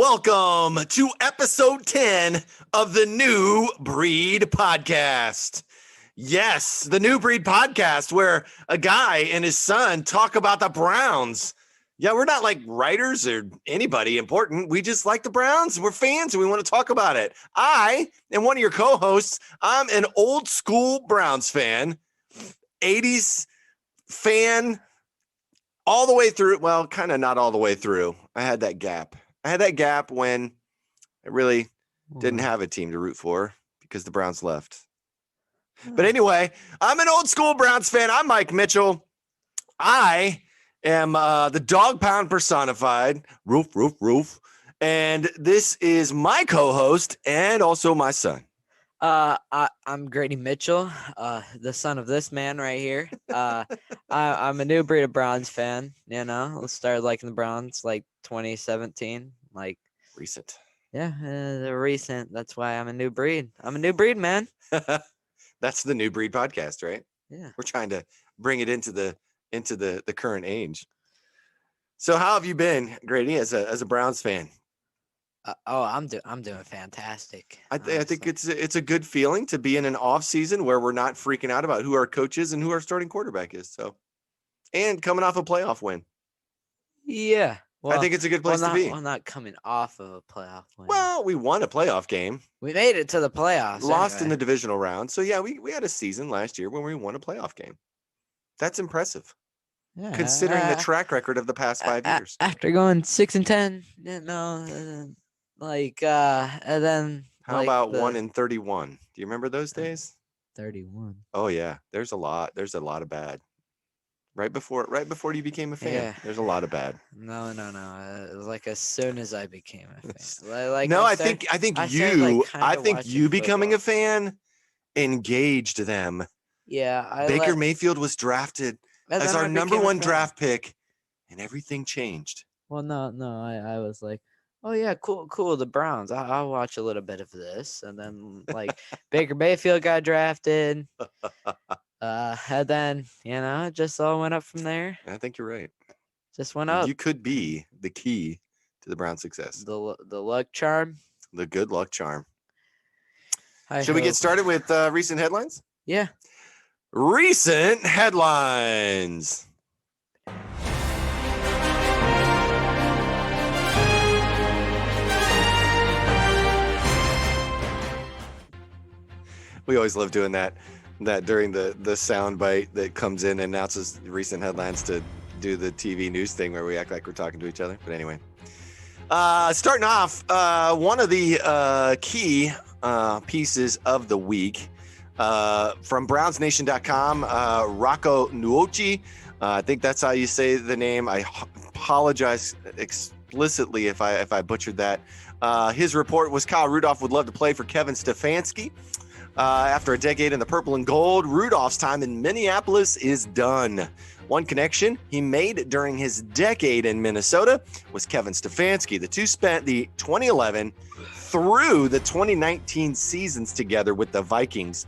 Welcome to episode 10 of the New Breed Podcast. Yes, the New Breed Podcast, where a guy and his son talk about the Browns. Yeah, we're not like writers or anybody important. We just like the Browns. We're fans and we want to talk about it. I am one of your co-hosts. I'm an old school Browns fan, 80s fan all the way through. Well, kind of not all the way through. I had that gap when I really didn't have a team to root for because the Browns left. But anyway, I'm an old school Browns fan. I'm Mike Mitchell. I am the dog pound personified. Roof. And this is my co-host and also my son. I'm Grady Mitchell, the son of this man right here. I'm a new breed of Browns fan. You know, I started liking the Browns like 2017, like recent. Yeah, recent. That's why I'm a new breed. I'm a new breed, man. That's the New Breed Podcast, right? Yeah, we're trying to bring it into the current age. So, how have you been, Grady, as a Browns fan? I'm doing fantastic. I think it's a good feeling to be in an off season where we're not freaking out about who our coach is and who our starting quarterback is. So, and coming off a playoff win. Yeah, well, I think it's a good place to be. Well, not coming off of a playoff win. Well, we won a playoff game. We made it to the playoffs. Lost in the divisional round. So yeah, we had a season last year when we won a playoff game. That's impressive. Yeah, considering the track record of the past 5 years. After going 6-10, and then how about 1-31? Do you remember those days? 31. Oh yeah, there's a lot of bad. Right before you became a fan, yeah. There's a lot of bad. No. It was like as soon as I became a fan. I think you becoming a fan engaged them. Yeah, Baker Mayfield was drafted as our number one draft pick, and everything changed. Well, no, I was like, oh yeah, cool. The Browns. I'll watch a little bit of this, and then like Baker Mayfield got drafted, and then it just all went up from there. I think you're right. Just went up. You could be the key to the Browns' success. The luck charm. The good luck charm. Should we get started with recent headlines? Yeah. Recent headlines. We always love doing that during the sound bite that comes in and announces recent headlines to do the TV news thing where we act like we're talking to each other. But anyway, starting off, one of the key pieces of the week from BrownsNation.com, Rocco Nuochi. I think that's how you say the name. I apologize explicitly if I butchered that. His report was Kyle Rudolph would love to play for Kevin Stefanski. After a decade in the purple and gold, Rudolph's time in Minneapolis is done. One connection he made during his decade in Minnesota was Kevin Stefanski. The two spent the 2011 through the 2019 seasons together with the Vikings.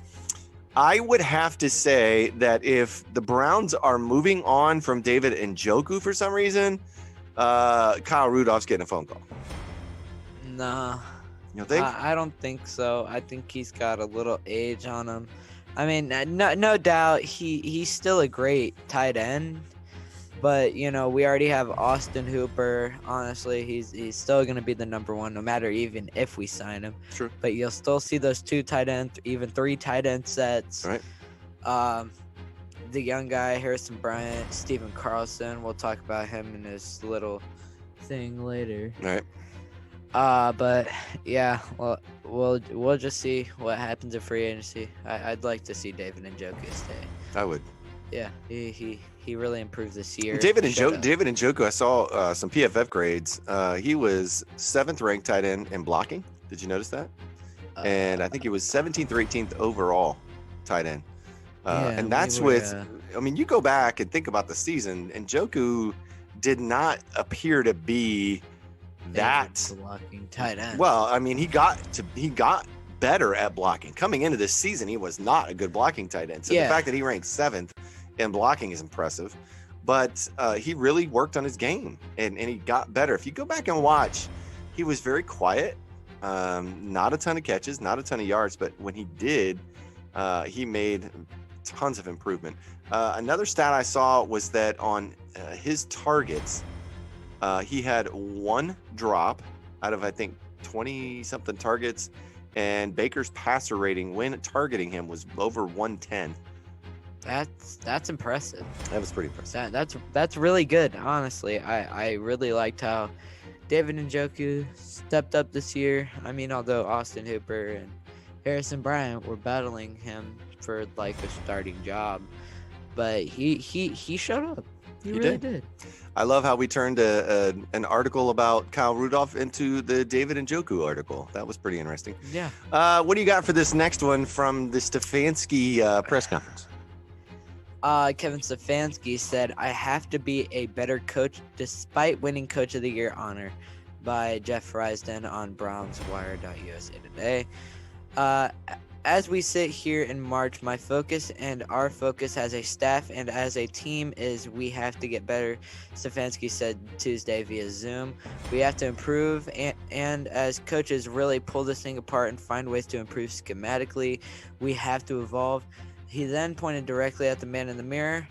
I would have to say that if the Browns are moving on from David Njoku for some reason, Kyle Rudolph's getting a phone call. Nah. You don't think? I don't think so. I think he's got a little age on him. I mean, no doubt he's still a great tight end, but we already have Austin Hooper. Honestly, he's still going to be the number one, no matter even if we sign him. True. But you'll still see those two tight end, even three tight end sets. Right. The young guy, Harrison Bryant, Steven Carlson. We'll talk about him in his little thing later. All right. But yeah, well, we'll just see what happens in free agency. I'd like to see David Njoku stay. I would. Yeah, he really improved this year. David Njoku, I saw some PFF grades. He was 7th ranked tight end in blocking. Did you notice that? And I think he was 17th or 18th overall tight end. And that's you go back and think about the season, and Njoku did not appear to be that blocking tight end. Well, I mean, he got better at blocking. Coming into this season, he was not a good blocking tight end. So the fact that he ranked 7th in blocking is impressive. But he really worked on his game, and he got better. If you go back and watch he was very quiet. Not a ton of catches, not a ton of yards, but when he did, he made tons of improvement. Another stat I saw was that on his targets, he had one drop out of, I think, 20 something targets, and Baker's passer rating when targeting him was over 110. That's impressive. That was pretty impressive. That's really good, honestly. I really liked how David Njoku stepped up this year. I mean, although Austin Hooper and Harrison Bryant were battling him for like a starting job, but he showed up. He really did. I love how we turned an article about Kyle Rudolph into the David Njoku article. That was pretty interesting. Yeah. What do you got for this next one from the Stefanski press conference? Kevin Stefanski said, "I have to be a better coach despite winning Coach of the Year honor," by Jeff Risden on BrownsWire.USA today. As we sit here in March, my focus and our focus as a staff and as a team is we have to get better, Stefanski said Tuesday via Zoom. We have to improve and as coaches really pull this thing apart and find ways to improve schematically. We have to evolve. He then pointed directly at the man in the mirror.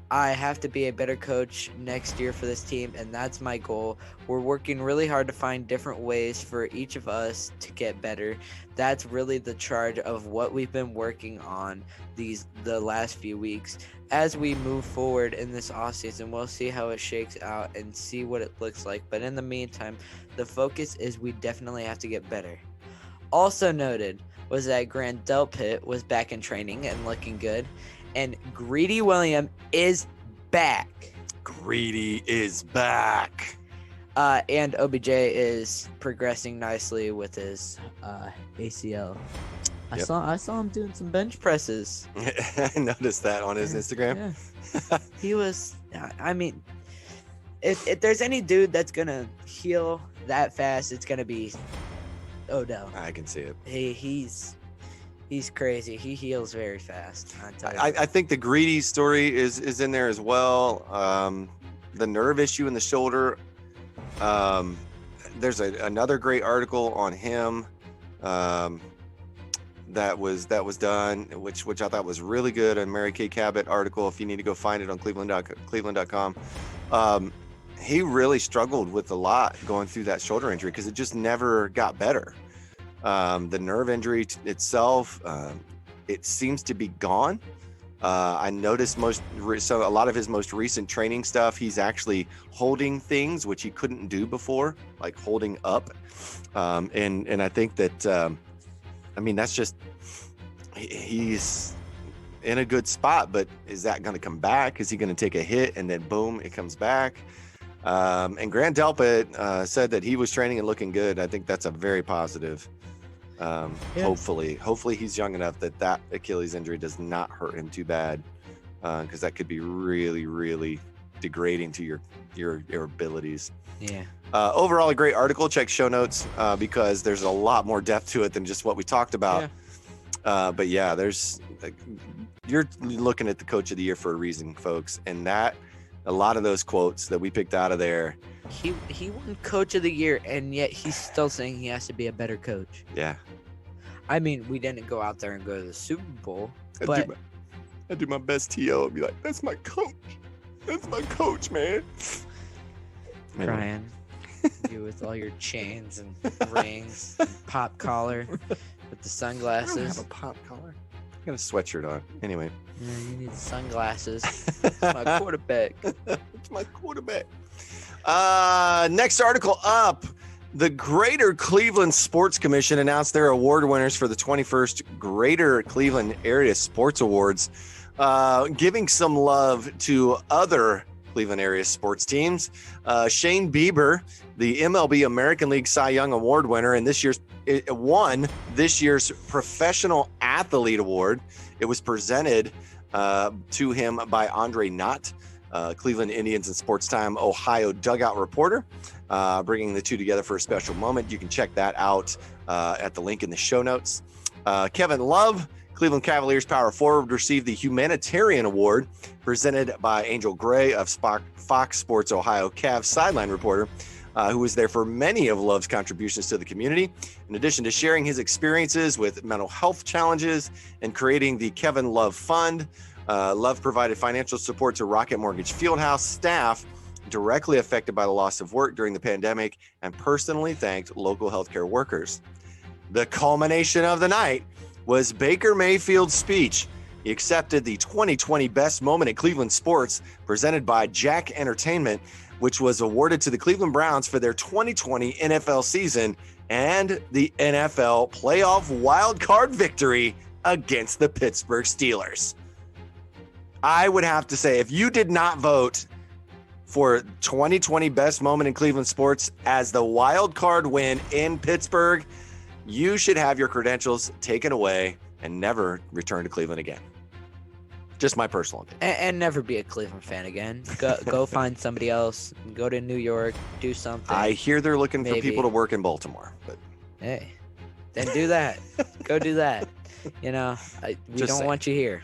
I have to be a better coach next year for this team, and that's my goal. We're working really hard to find different ways for each of us to get better. That's really the charge of what we've been working on the last few weeks. As we move forward in this offseason, we'll see how it shakes out and see what it looks like. But in the meantime, the focus is we definitely have to get better. Also noted was that Grant Delpit was back in training and looking good. And Grady Williams is back. Grady is back. And OBJ is progressing nicely with his ACL. Yep. I saw him doing some bench presses. I noticed that on his Instagram. Yeah. He was. I mean, if there's any dude that's gonna heal that fast, it's gonna be Odell. I can see it. He's crazy. He heals very fast. I think the Greedy story is in there as well. The nerve issue in the shoulder. There's another great article on him that was done, which I thought was really good. A Mary Kay Cabot article. If you need to go find it on Cleveland.com. He really struggled with a lot going through that shoulder injury because it just never got better. The nerve injury itself, it seems to be gone. I noticed a lot of his most recent training stuff, he's actually holding things which he couldn't do before, like holding up. And I think that, that's just, he's in a good spot, but is that going to come back? Is he going to take a hit and then boom, it comes back? And Grant Delpit said that he was training and looking good. I think that's a very positive. Hopefully he's young enough that Achilles injury does not hurt him too bad, because that could be really, really degrading to your abilities. Yeah. Overall, a great article. Check show notes because there's a lot more depth to it than just what we talked about. Yeah. But yeah, you're looking at the Coach of the Year for a reason, folks, and that. A lot of those quotes that we picked out of there. He won Coach of the Year, and yet he's still saying he has to be a better coach. Yeah. I mean, we didn't go out there and go to the Super Bowl, I do my best TO and be like, that's my coach. That's my coach, man. Brian, you with all your chains and rings, and pop collar, with the sunglasses. I don't have a pop collar. I got a sweatshirt on. Anyway. Yeah, you need sunglasses. It's my quarterback. It's my quarterback. Next article up. The Greater Cleveland Sports Commission announced their award winners for the 21st Greater Cleveland Area Sports Awards, giving some love to other Cleveland area sports teams. Shane Bieber, the MLB American League Cy Young Award winner, and won this year's Professional Athlete Award. It was presented to him by Andre Knott, Cleveland Indians and Sports Time Ohio dugout reporter, bringing the two together for a special moment. You can check that out at the link in the show notes. Kevin Love, Cleveland Cavaliers power forward, received the Humanitarian Award presented by Angel Gray of Fox Sports Ohio Cavs sideline reporter. who was there for many of Love's contributions to the community. In addition to sharing his experiences with mental health challenges and creating the Kevin Love Fund, Love provided financial support to Rocket Mortgage Fieldhouse staff directly affected by the loss of work during the pandemic and personally thanked local healthcare workers. The culmination of the night was Baker Mayfield's speech. He accepted the 2020 Best Moment in Cleveland Sports presented by Jack Entertainment, which was awarded to the Cleveland Browns for their 2020 NFL season and the NFL playoff wild card victory against the Pittsburgh Steelers. I would have to say, if you did not vote for 2020 Best Moment in Cleveland Sports as the wild card win in Pittsburgh, you should have your credentials taken away and never return to Cleveland again. Just my personal opinion. And never be a Cleveland fan again. Go find somebody else. Go to New York. Do something. I hear they're looking for people to work in Baltimore, but hey, then do that. Go do that. We don't want you here.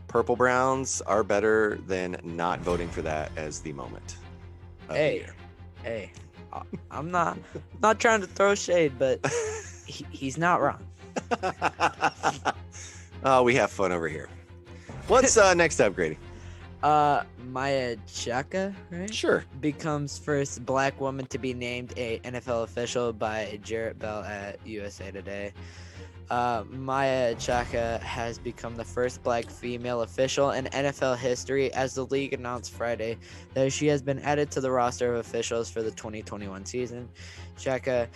Purple Browns are better than not voting for that as the moment of the year. Hey, I'm not trying to throw shade, but he's not wrong. Oh, we have fun over here. What's next up, Grady? Maya Chaka, right? Sure. Becomes first black woman to be named a NFL official by Jarrett Bell at USA Today. Maya Chaka has become the first black female official in NFL history, as the league announced Friday that she has been added to the roster of officials for the 2021 season. Chaka,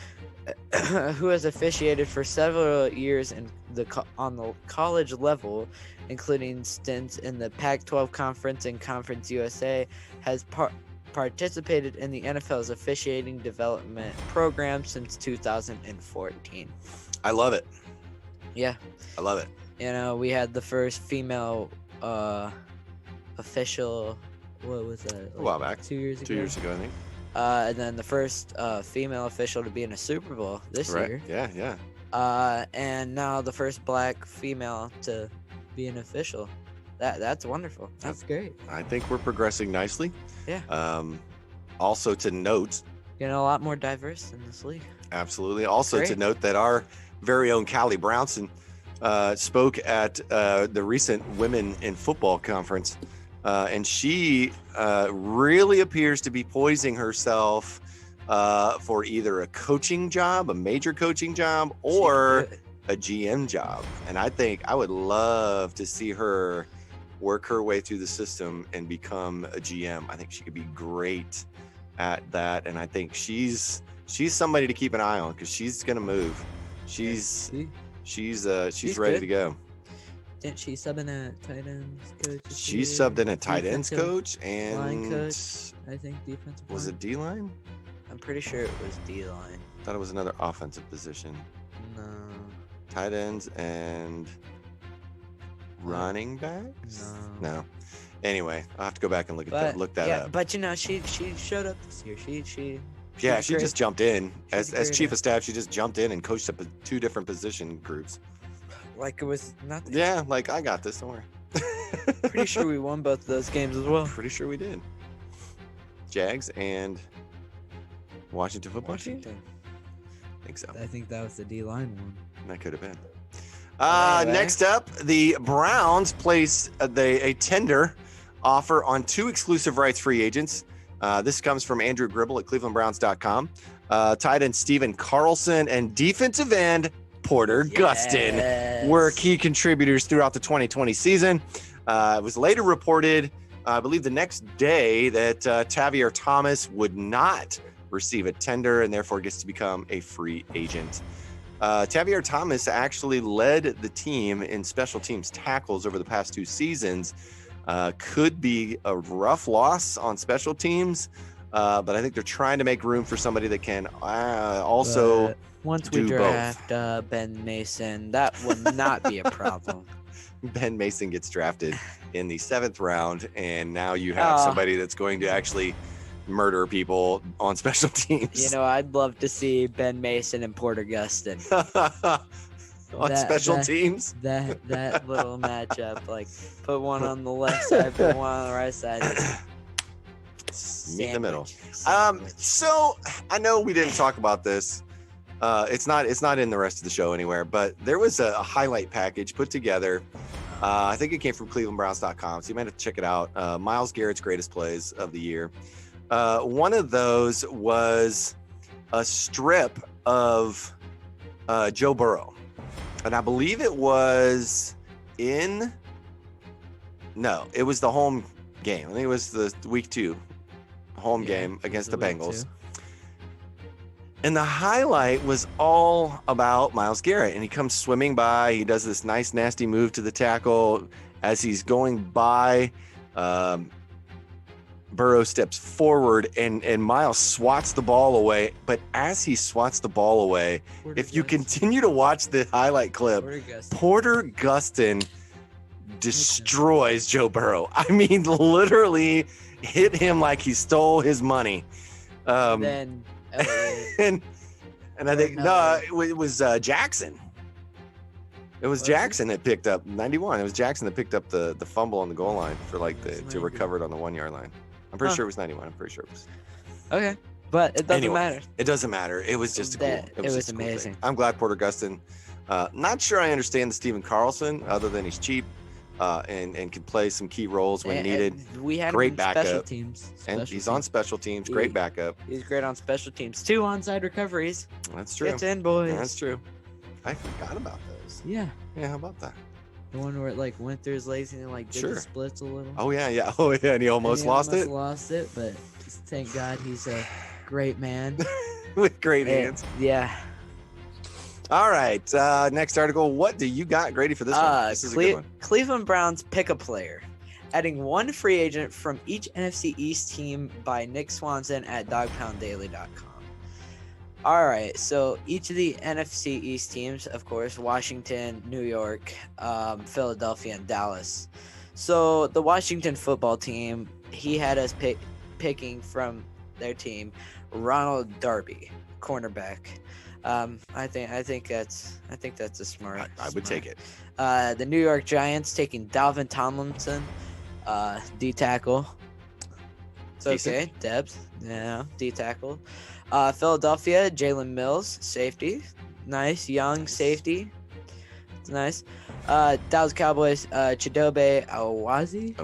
who has officiated for several years on the college level, including stints in the Pac-12 Conference and Conference USA, has participated in the NFL's officiating development program since 2014. I love it. Yeah. I love it. We had the first female official, what was that? A while back. 2 years ago? 2 years ago, I think. And then the first female official to be in a Super Bowl this year. Yeah. And now the first black female to be an official. That's wonderful. That's great. I think we're progressing nicely. Yeah. Also to note, A lot more diverse in this league. Absolutely. Also to note that our very own Callie Brownson spoke at the recent Women in Football conference, and she really appears to be poising herself for either a coaching job, a major coaching job, or a GM job. And I think I would love to see her work her way through the system and become a GM. I think she could be great at that, and I think she's somebody to keep an eye on because she's gonna move. She's ready to go. Didn't she sub in a tight ends coach? She subbed in a tight ends coach and line coach, I think defensive line. Was it D-line? I'm pretty sure it was D-line. Thought it was another offensive position. No. Tight ends and running backs? No. Anyway, I'll have to go back and look that up. But she showed up this year. She just jumped in as chief of staff. She just jumped in and coached up 2 different position groups. Like it was nothing. Yeah, like I got this. Don't worry. Pretty sure we won both of those games as well. Pretty sure we did. Jags and Washington football team. I think so. I think that was the D-line one. That could have been. Anyway. Next up, the Browns placed a tender offer on 2 exclusive rights free agents. This comes from Andrew Gribble at clevelandbrowns.com. Tight end Steven Carlson and defensive end Porter Gustin were key contributors throughout the 2020 season. It was later reported, I believe the next day, that Tavier Thomas would not receive a tender and therefore gets to become a free agent. Tavier Thomas actually led the team in special teams tackles over the past 2 seasons. Could be a rough loss on special teams, but I think they're trying to make room for somebody that can also once we draft Ben Mason, that will not be a problem. Ben Mason gets drafted in the 7th round, and now you have somebody that's going to actually murder people on special teams. I'd love to see Ben Mason and Porter Gustin on special teams. That little matchup, like put one on the left side, put one on the right side. Meet in the middle. Sandwich. So I know we didn't talk about this. It's not in the rest of the show anywhere, but there was a highlight package put together. I think it came from clevelandbrowns.com, so you might have to check it out. Myles Garrett's greatest plays of the year. One of those was a strip of Joe Burrow, and I believe it was it was the home game. I think it was the week 2 home game against the Bengals. And the highlight was all about Myles Garrett, and he comes swimming by. He does this nice, nasty move to the tackle. As he's going by, Burrow steps forward, and Myles swats the ball away. But as he swats the ball away, if you continue to watch the highlight clip, Porter Gustin destroys Joe Burrow. I mean, literally hit him like he stole his money. Then and I think it was Jackson. It was Jackson that picked up 91. It was Jackson that picked up the fumble on the goal line for to recover it on the 1 yard line. I'm pretty sure it was 91. I'm pretty sure it was. Okay, but it doesn't matter. It doesn't matter. It was just cool. It was amazing. I'm glad Porter Gustin. Not sure I understand the Steven Carlson, other than he's cheap and can play some key roles when needed. We had great him backup. Special teams. And he's on special teams. Great backup. He's great on special teams. 2 onside recoveries. That's true. Get in, boys. That's true. I forgot about those. Yeah. Yeah, how about that? The one where it went through his legs and it did the splits a little. Oh yeah. And he almost lost it. Lost it, but thank God he's a great man with great hands. Yeah. All right. Next article. What do you got, Grady, for this one? This is a good one. Cleveland Browns pick a player, adding one free agent from each NFC East team by Nick Swanson at dogpounddaily.com. All right, so each of the NFC East teams, of course, Washington, New York, Philadelphia, and Dallas. So the Washington football team, he had us picking from their team Ronald Darby, cornerback. I think that's a smart. I would take it. The New York Giants taking Dalvin Tomlinson, D tackle. It's okay, Debs. Yeah, D tackle. Philadelphia, Jalen Mills, safety. Nice, young safety. It's nice. Dallas Cowboys, Chidobe Awuzie,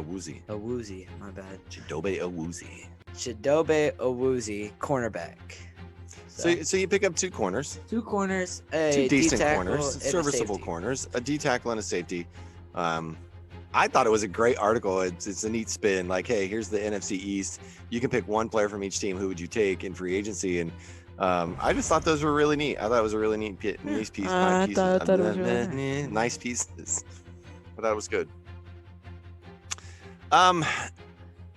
my bad. Chidobe Awuzie, cornerback. So you pick up 2 corners. 2 corners, 2 decent corners, serviceable corners, a D tackle and a safety. I thought it was a great article. It's a neat spin. Like, hey, here's the NFC East. You can pick one player from each team. Who would you take in free agency? And I just thought those were really neat. I thought it was a really neat piece. Nice pieces. I thought it was really nice pieces. I thought it was good.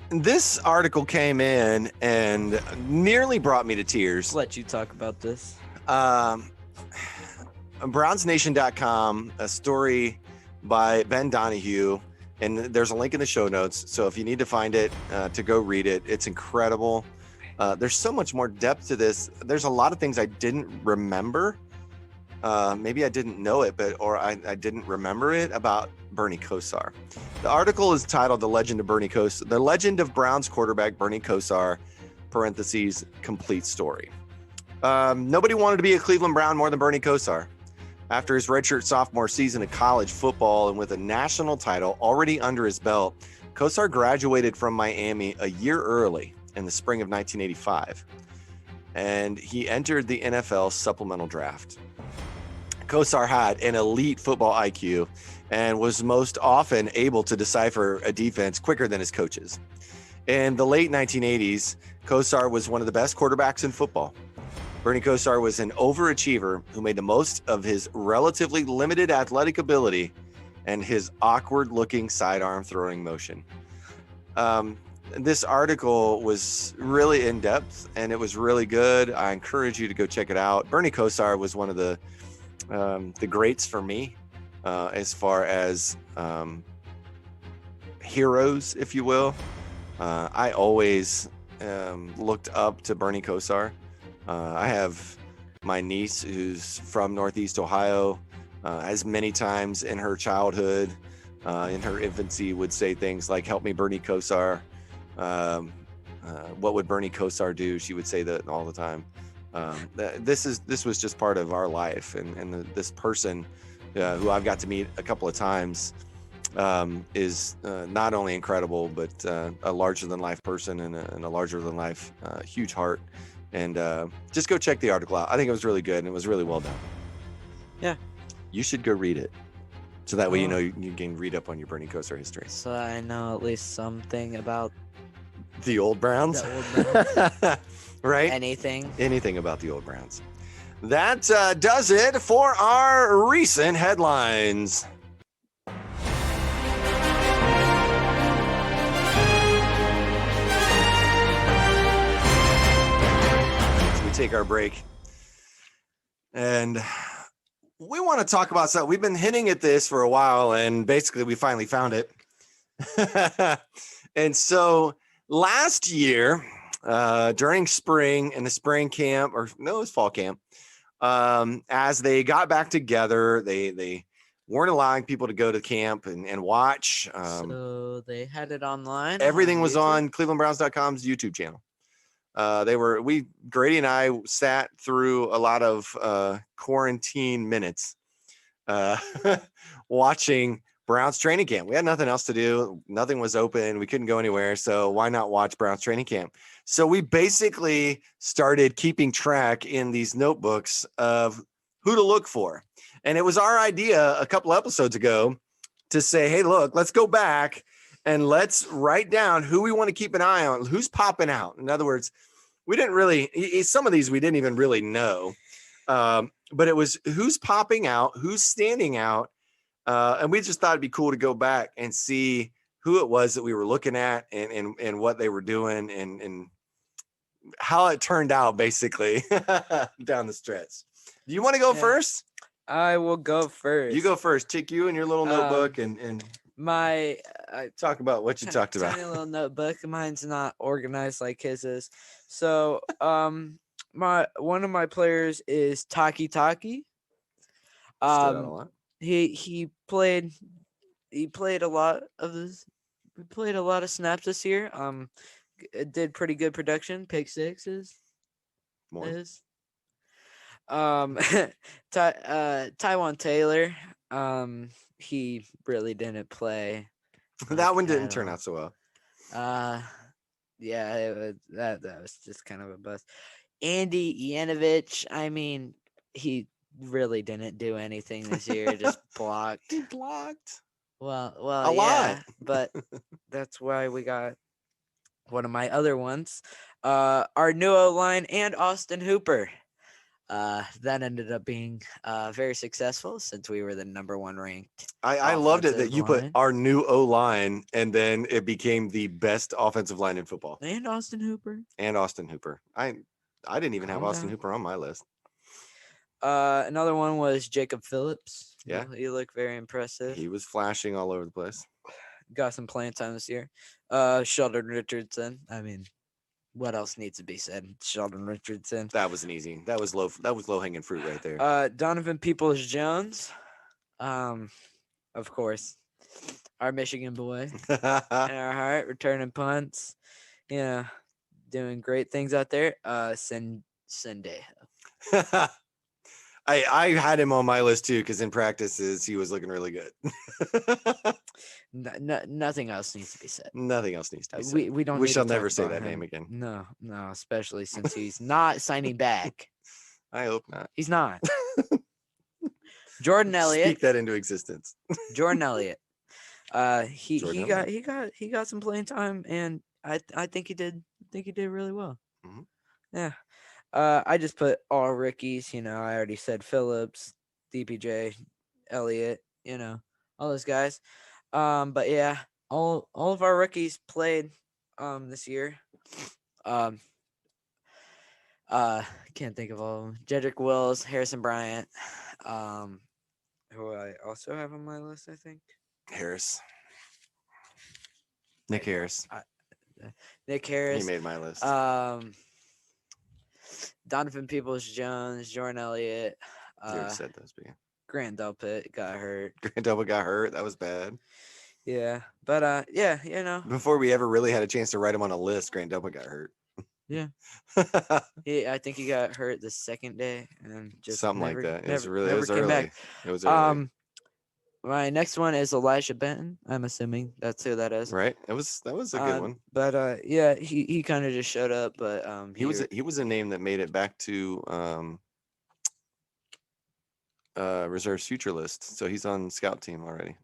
This article came in and nearly brought me to tears. Let you talk about this. BrownsNation.com, a story by Ben Donahue, and there's a link in the show notes, so if you need to find it to go read it, it's incredible. There's so much more depth to this. There's a lot of things I didn't remember. Maybe I didn't know it, or I didn't remember it about Bernie Kosar. The article is titled "The Legend of Bernie Kosar," the legend of Browns quarterback Bernie Kosar (parentheses complete story). Nobody wanted to be a Cleveland Brown more than Bernie Kosar. After his redshirt sophomore season of college football and with a national title already under his belt, Kosar graduated from Miami a year early in the spring of 1985, and he entered the NFL supplemental draft. Kosar had an elite football IQ and was most often able to decipher a defense quicker than his coaches. In the late 1980s, Kosar was one of the best quarterbacks in football. Bernie Kosar was an overachiever who made the most of his relatively limited athletic ability and his awkward-looking sidearm throwing motion. This article was really in-depth, and it was really good. I encourage you to go check it out. Bernie Kosar was one of the greats for me as far as heroes, if you will. I always looked up to Bernie Kosar. I have my niece who's from Northeast Ohio, as many times in her childhood, in her infancy, would say things like, "Help me, Bernie Kosar." what would Bernie Kosar do? She would say that all the time. This was just part of our life, and this person who I've got to meet a couple of times is not only incredible, but a larger than life person and a larger than life huge heart. And just go check the article out. I think it was really good and it was really well done. Yeah. You should go read it. So that way, you know, you can read up on your Bernie Kosar history. So I know at least something about the old Browns. The old Browns. Right? Anything about the old Browns. That does it for our recent headlines. So we take our break. And we want to talk about something. We've been hinting at this for a while, and basically we finally found it. And so last year, during spring and the spring camp, or no, it was fall camp, as they got back together, they weren't allowing people to go to camp and watch. So they had it online. Everything was on clevelandbrowns.com's YouTube channel. Grady and I sat through a lot of quarantine minutes watching Browns training camp. We had nothing else to do. Nothing was open. We couldn't go anywhere. So why not watch Browns training camp? So we basically started keeping track in these notebooks of who to look for. And it was our idea a couple episodes ago to say, hey, look, let's go back and let's write down who we want to keep an eye on, who's popping out. In other words, we didn't really, some of these we didn't even really know, but it was who's popping out, who's standing out. And we just thought it'd be cool to go back and see who it was that we were looking at and what they were doing and how it turned out basically down the stretch. Do you want to go first? I will go first. You go first. Take you and your little notebook and my talk about what you talked about. Tiny little notebook. Mine's not organized like his is. So one of my players is Taki. He played a lot of snaps this year. Did pretty good production. Pick sixes. Taiwan Taylor. He really didn't play. That one didn't turn out so well. Yeah, that was just kind of a bust. Andy Yanovich, I mean, he really didn't do anything this year. Just blocked. He blocked. Well, a lot. But that's why we got one of my other ones. Our new O-line and Austin Hooper. That ended up being very successful since we were the number one ranked. I loved it that you put our new O-line and then it became the best offensive line in football. And Austin Hooper. I didn't even have Austin Hooper on my list. Another one was Jacob Phillips. Yeah. He looked very impressive. He was flashing all over the place. Got some playing time this year. Sheldon Richardson. I mean, what else needs to be said? Sheldon Richardson. That was an easy. That was low hanging fruit right there. Donovan Peoples-Jones. Of course, our Michigan boy in our heart, returning punts. Yeah, doing great things out there. Sunday. I had him on my list too because in practices he was looking really good. Nothing else needs to be said. Nothing else needs to be said. We don't. We shall never say that name again. No, especially since he's not signing back. I hope not. He's not. Jordan Elliott. Speak that into existence. Jordan Elliott. He got some playing time, and I think he did really well. Mm-hmm. Yeah. I just put all rookies. You know, I already said Phillips, DPJ, Elliott. You know, all those guys. But yeah, all of our rookies played this year. Can't think of all of them. Jedrick Wills, Harrison Bryant, who I also have on my list, I think. Nick Harris. Nick Harris. He made my list. Donovan Peoples-Jones, Jordan Elliott. You already said those, but yeah. Grant Delpit got hurt. Grant Delpit got hurt. That was bad. Yeah, but yeah, Before we ever really had a chance to write him on a list, Grant Delpit got hurt. yeah. I think he got hurt the second day and just Something like that. It was really, it never was came early. back. It was early, Um, my next one is Elijah Benton. I'm assuming that's who that is. right? That was a good one. But yeah, he kind of just showed up, but He was a name that made it back to reserves future list, so he's on scout team already.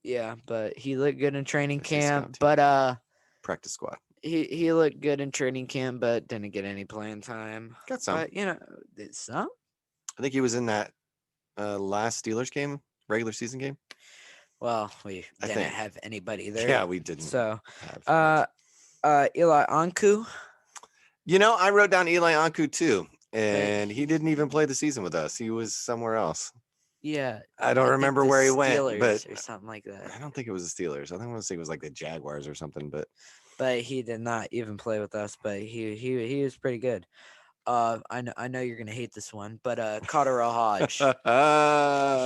yeah, but he looked good in training Let's see, scout camp. team. But Practice squad. he looked good in training camp, but didn't get any playing time. Got some. But some. I think he was in that last Steelers game, regular season game. Well, we I didn't think. have anybody there. Yeah, we didn't. So, have Eli Anku. I wrote down Eli Anku too, and he didn't even play the season with us. He was somewhere else. Yeah, I don't remember where he went, but or something like that. I don't think it was the Steelers. I think I want to say it was like the Jaguars or something. But he did not even play with us. But he was pretty good. I know you're gonna hate this one, but Cotterell Hodge.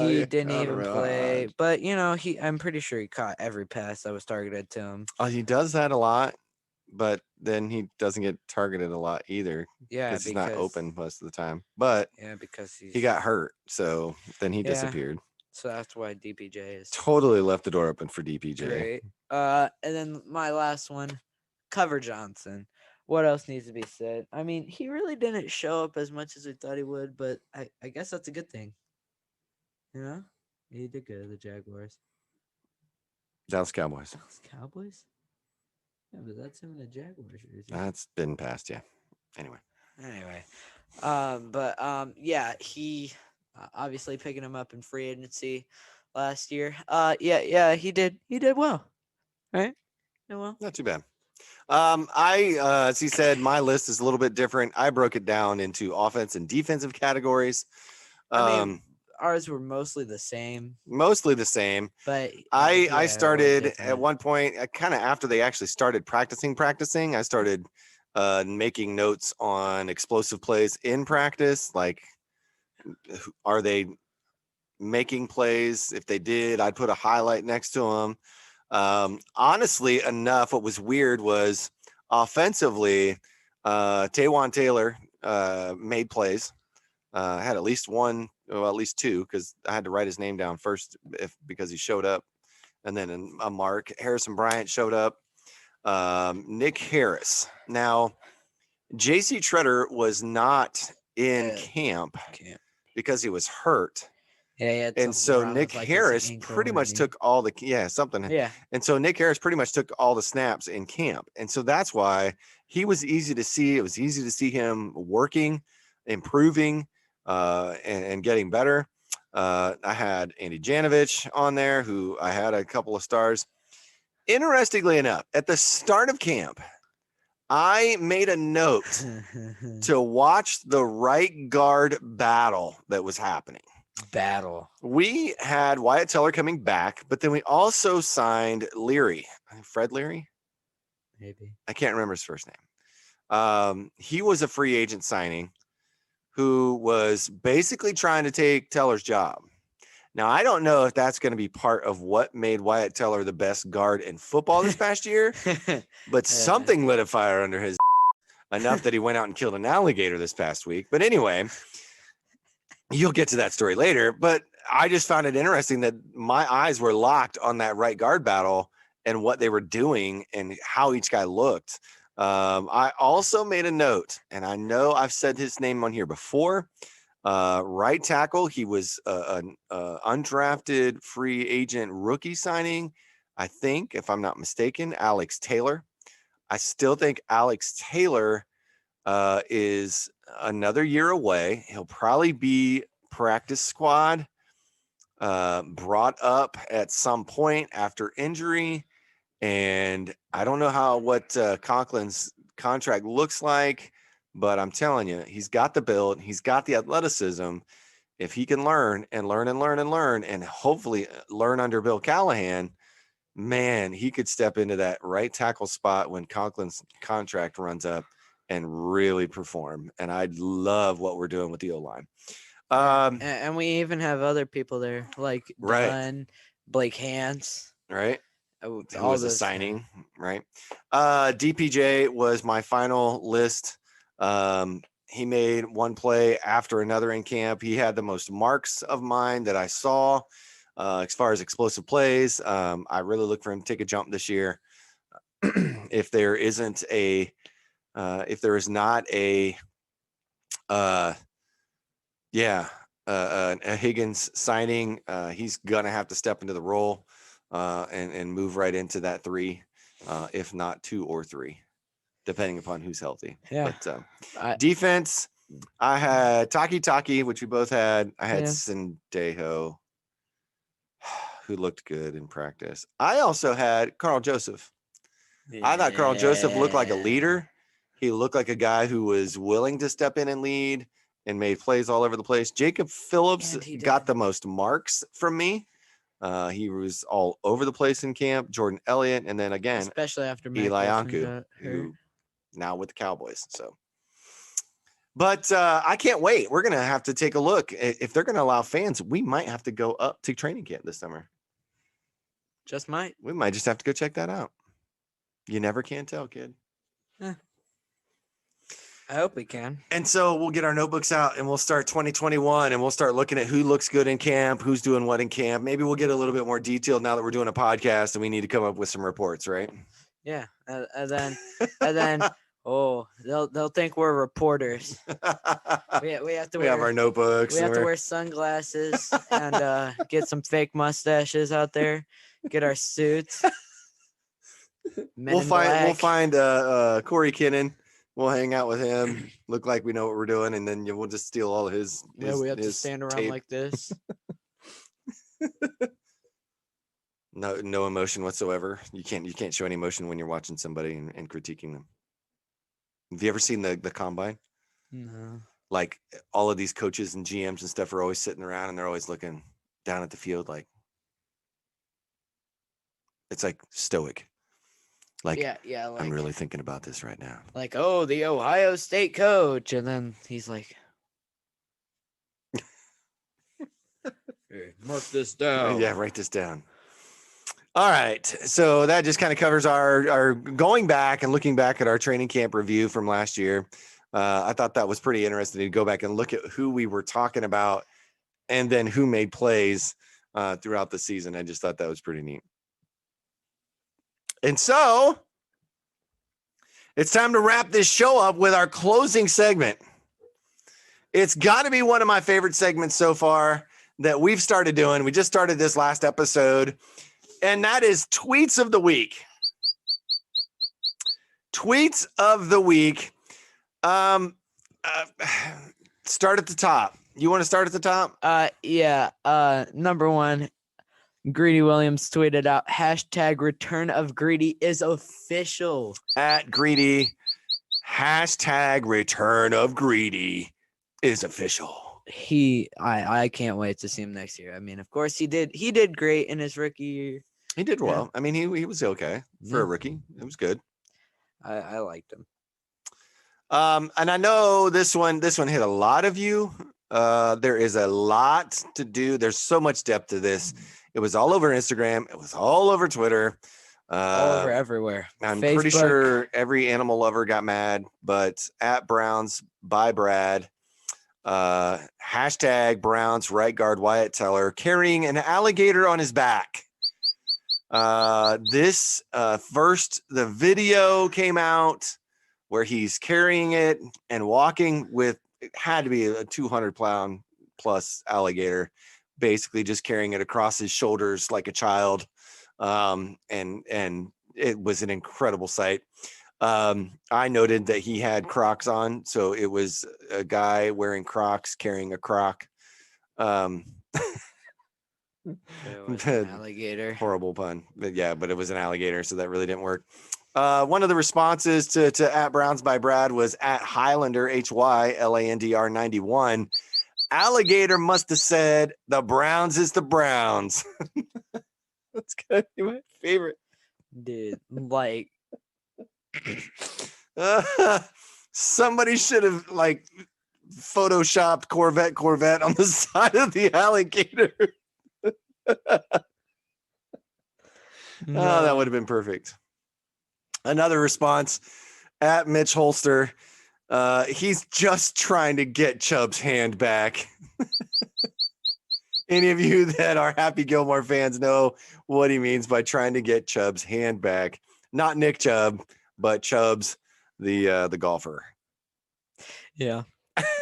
He didn't even play, but I'm pretty sure he caught every pass that was targeted to him. Oh, he does that a lot, but then he doesn't get targeted a lot either. Yeah, because he's not open most of the time. But yeah, because he got hurt, so then he disappeared. So that's why DPJ is Totally left the door open for DPJ. great. And then my last one, Cover Johnson. What else needs to be said? I mean, he really didn't show up as much as we thought he would, but I guess that's a good thing. He did good at the Jaguars. Dallas Cowboys. Dallas Cowboys? Yeah, but that's him in the Jaguars jersey. That's been passed, yeah. Anyway. Yeah, he obviously picking him up in free agency last year. Yeah, he did well. Right? Yeah, well. Not too bad. As he said, my list is a little bit different. I broke it down into offense and defensive categories. I mean, ours were mostly the same. But I started at one point, kind of after they actually started practicing. I started making notes on explosive plays in practice. Like, are they making plays? If they did, I'd put a highlight next to them. Honestly enough, what was weird was offensively, Taywan Taylor made plays. Had at least one, well, at least two, because I had to write his name down first because he showed up. And then a mark. Harrison Bryant showed up. Nick Harris. Now, J.C. Treader was not in camp because he was hurt. Yeah, and so Nick Harris pretty much took all the and so Nick Harris pretty much took all the snaps in camp, and so that's why he was easy to see. It was easy to see him working, improving, and getting better. I had Andy Janovich on there, who I had a couple of stars. Interestingly enough, at the start of camp, I made a note to watch the right guard battle that was happening. We had Wyatt Teller coming back, but then we also signed Leary, Fred Leary. Maybe I can't remember his first name. He was a free agent signing who was basically trying to take Teller's job. Now, I don't know if that's going to be part of what made Wyatt Teller the best guard in football this past year, but something lit a fire under his enough that he went out and killed an alligator this past week. But anyway, you'll get to that story later. But I just found it interesting that my eyes were locked on that right guard battle and what they were doing and how each guy looked. I also made a note, and I know I've said his name on here before. Right tackle, he was an undrafted free agent rookie signing, I think, if I'm not mistaken, Alex Taylor. I still think Alex Taylor is another year away. He'll probably be practice squad, brought up at some point after injury. And I don't know what Conklin's contract looks like, but I'm telling you, he's got the build, he's got the athleticism. If he can learn and learn and learn and learn, and hopefully learn under Bill Callahan, man, he could step into that right tackle spot when Conklin's contract runs up and really perform. And I love what we're doing with the O-line. And we even have other people there like Dunn, Blake Hans. right? Who Who was a signing, right? DPJ was my final list. He made one play after another in camp. He had the most marks of mine that I saw as far as explosive plays. I really look for him to take a jump this year. If there isn't a, if there is not a, a Higgins signing, he's gonna have to step into the role and move right into that 3, if not 2 or 3, depending upon who's healthy. Yeah. But defense, I had Taki, which we both had. I had Yeah. Sendejo, who looked good in practice. I also had Carl Joseph. I thought Carl Joseph looked like a leader. He looked like a guy who was willing to step in and lead and made plays all over the place. Jacob Phillips got the most marks from me. He was all over the place in camp. Jordan Elliott, and then again, especially after Eli Anku, who now with the Cowboys. So, but I can't wait. We're gonna have to take a look. If they're gonna allow fans, we might have to go up to training camp this summer. Just might. We might just have to go check that out. You never can tell, kid. I hope we can. And so we'll get our notebooks out and we'll start 2021 and we'll start looking at who looks good in camp, who's doing what in camp. Maybe we'll get a little bit more detailed now that we're doing a podcast and we need to come up with some reports, right? Yeah. And then oh, they'll think we're reporters. We have to we have our notebooks. We have to wear sunglasses and get some fake mustaches out there. Get our suits. We'll find Corey Kinnan. We'll hang out with him, look like we know what we're doing, and then we'll just steal all his we have to stand around tape. Like this. No emotion whatsoever. You can't show any emotion when you're watching somebody and critiquing them. Have you ever seen the combine? No. Like all of these coaches and GMs and stuff are always sitting around and they're always looking down at the field like it's like stoic. Like, yeah. Like, I'm really thinking about this right now. Like, oh, the Ohio State coach, and then he's like, "Hey, mark this down." Yeah, write this down. All right, so that just kind of covers our going back and looking back at our training camp review from last year. I thought that was pretty interesting to go back and look at who we were talking about, and then who made plays throughout the season. I just thought that was pretty neat. And so it's time to wrap this show up with our closing segment. It's got to be one of my favorite segments so far that we've started doing. We just started this last episode, and that is Tweets of the Week. Tweets of the Week. Start at the top. You want to start at the top? Yeah. Number 1. Greedy Williams tweeted out, #return of Greedy is official. At Greedy, #return of Greedy is official. I can't wait to see him next year. I mean, of course he did great in his rookie year. He did well. I mean, he was okay for a rookie. It was good. I liked him. And I know this one hit a lot of you. There is a lot to do. There's so much depth to this. It was all over Instagram. It was all over Twitter. All over everywhere. I'm pretty sure every animal lover got mad, but at Browns by Brad, #Browns right guard Wyatt Teller carrying an alligator on his back. This first, the video came out where he's carrying it and walking with, it had to be a 200-pound plus alligator, basically just carrying it across his shoulders like a child. And it was an incredible sight. I noted that he had Crocs on, so it was a guy wearing Crocs carrying a Croc. It was an alligator. Horrible pun, but it was an alligator, so that really didn't work. One of the responses to at Browns by Brad was at Highlander, HYLANDR 91. Alligator must have said, "The Browns is the Browns." That's gonna be my favorite. Dude, like somebody should have like photoshopped Corvette on the side of the alligator. Oh, that would have been perfect. Another response at Mitch Holster. He's just trying to get Chubb's hand back. Any of you that are Happy Gilmore fans know what he means by trying to get Chubb's hand back. Not Nick Chubb, but Chubb's the golfer. Yeah.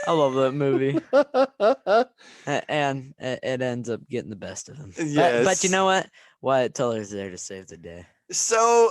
I love that movie. And it ends up getting the best of him. Yes. But you know what? Wyatt Teller's there to save the day. So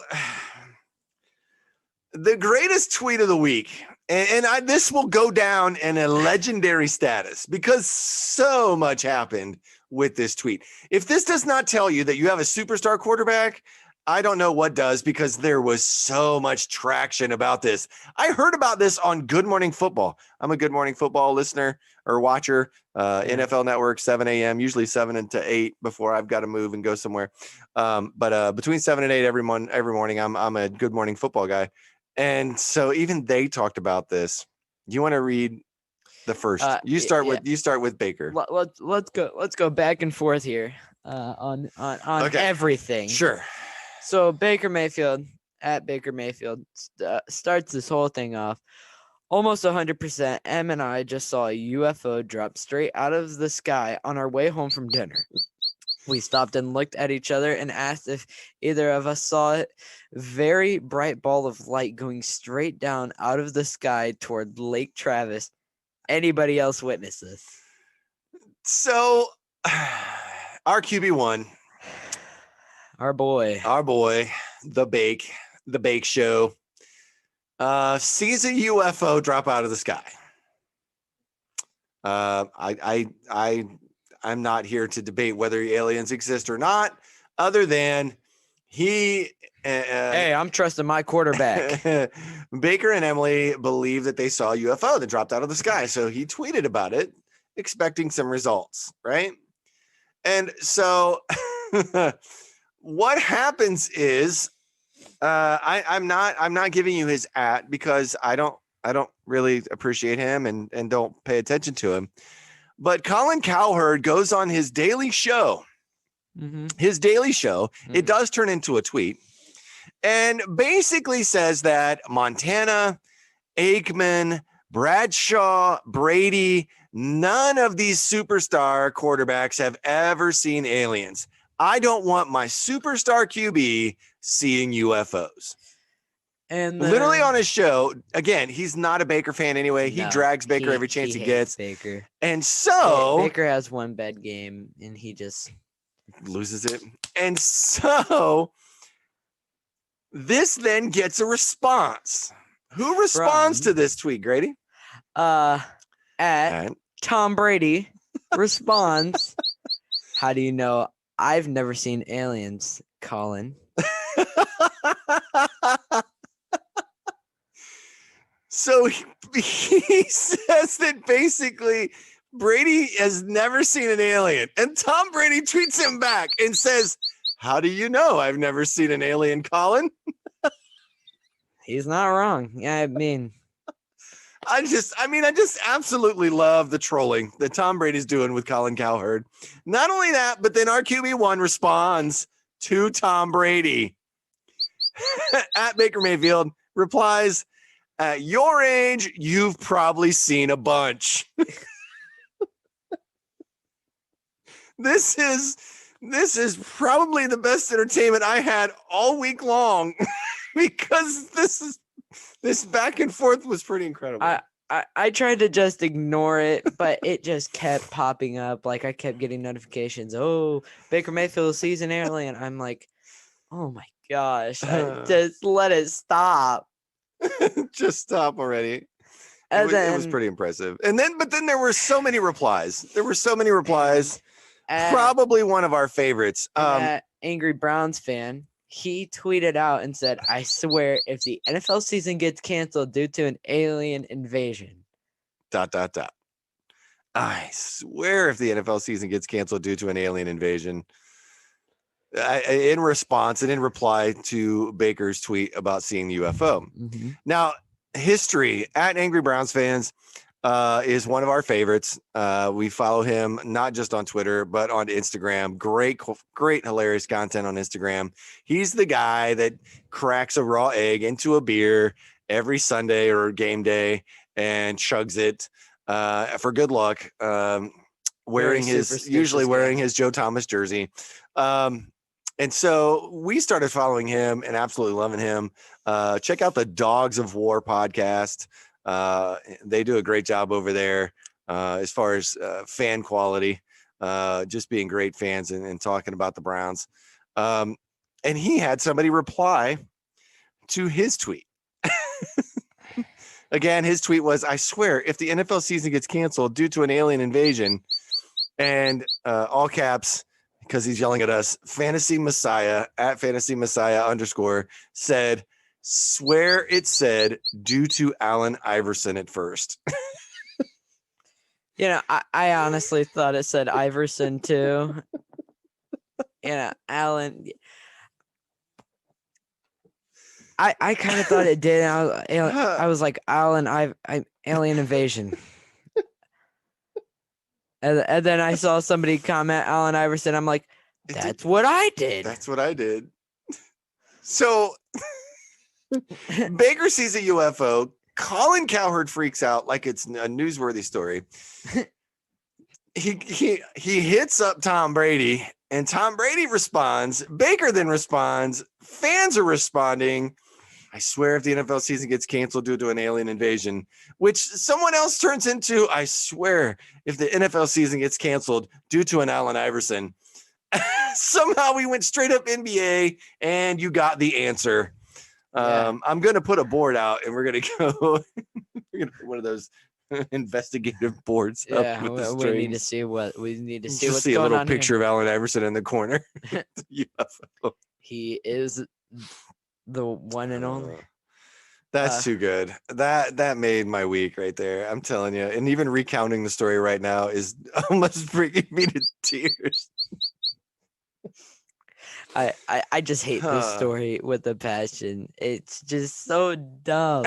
the greatest tweet of the week, and this will go down in a legendary status because so much happened with this tweet. If this does not tell you that you have a superstar quarterback, I don't know what does, because there was so much traction about this. I heard about this on Good Morning Football. I'm a Good Morning Football listener or watcher, NFL Network, 7 a.m., usually 7 to 8 before I've got to move and go somewhere. But between 7 and 8 every morning, I'm a Good Morning Football guy. And so even they talked about this. You want to read the first? You start with Baker. Let's go back and forth here on Okay. everything. Sure. So Baker Mayfield starts this whole thing off. Almost 100%. Em and I just saw a UFO drop straight out of the sky on our way home from dinner. We stopped and looked at each other and asked if either of us saw it. Very bright ball of light going straight down out of the sky toward Lake Travis. Anybody else witness this? So our QB1, our boy, the Bake Show, sees a UFO drop out of the sky. I'm not here to debate whether aliens exist or not, other than he. Hey, I'm trusting my quarterback. Baker and Emily believe that they saw a UFO that dropped out of the sky, so he tweeted about it, expecting some results, right? And so, what happens is, I'm not giving you his @ because I don't really appreciate him and don't pay attention to him. But Colin Cowherd goes on his daily show. Mm-hmm. It does turn into a tweet, and basically says that Montana, Aikman, Bradshaw, Brady, none of these superstar quarterbacks have ever seen aliens. I don't want my superstar QB seeing UFOs. And literally on his show, again, he's not a Baker fan anyway. He drags Baker every chance he gets. Baker. And so Baker has one bad game and he just loses it. And so this then gets a response. Who responds to this tweet, Grady? At Tom Brady responds, how do you know I've never seen aliens, Colin? So he says that basically Brady has never seen an alien. And Tom Brady tweets him back and says, how do you know I've never seen an alien, Colin? He's not wrong. Yeah, I mean, I just absolutely love the trolling that Tom Brady's doing with Colin Cowherd. Not only that, but then our QB1 responds to Tom Brady. At Baker Mayfield replies, at your age, you've probably seen a bunch. This is probably the best entertainment I had all week long because this back and forth was pretty incredible. I tried to just ignore it, but it just kept popping up. Like I kept getting notifications. Oh, Baker Mayfield sees an alien. I'm like, oh my gosh, just let it stop. Just stop already. It was pretty impressive. But then there were so many replies. Probably one of our favorites. That angry Browns fan, he tweeted out and said, I swear if the NFL season gets canceled due to an alien invasion. ... I swear if the NFL season gets canceled due to an alien invasion. In response and in reply to Baker's tweet about seeing the UFO. Mm-hmm. Now, history at Angry Browns fans. is one of our favorites. We follow him not just on Twitter, but on Instagram. Great, hilarious content on Instagram. He's the guy that cracks a raw egg into a beer every Sunday or game day and chugs it for good luck. Usually wearing his Joe Thomas jersey. And so we started following him and absolutely loving him. Check out the Dogs of War podcast. They do a great job over there as far as fan quality, just being great fans and talking about the Browns. And he had somebody reply to his tweet. Again, his tweet was, "I swear, if the NFL season gets canceled due to an alien invasion," and all caps, because he's yelling at us, Fantasy Messiah at Fantasy Messiah _ said, "Swear it said due to Allen Iverson at first." I honestly thought it said Iverson too. Allen. I kind of thought it did. I was like, Allen, alien invasion. And then I saw somebody comment Allen Iverson. I'm like, that's what I did. That's what I did. So Baker sees a UFO. Colin Cowherd freaks out like it's a newsworthy story. He hits up Tom Brady, and Tom Brady responds. Baker then responds. Fans are responding. "I swear if the NFL season gets canceled due to an alien invasion," which someone else turns into, "I swear if the NFL season gets canceled due to an Allen Iverson." Somehow we went straight up NBA, and you got the answer. Yeah. I'm going to put a board out, and we're going to go. We're going to put one of those investigative boards up with the strings. We need to see what's Just see going a little on picture here. of Allen Iverson in the corner. UFO. He is the one and only. That's too good. That made my week right there. I'm telling you. And even recounting the story right now is almost bringing me to tears. I just hate this story with a passion. It's just so dumb.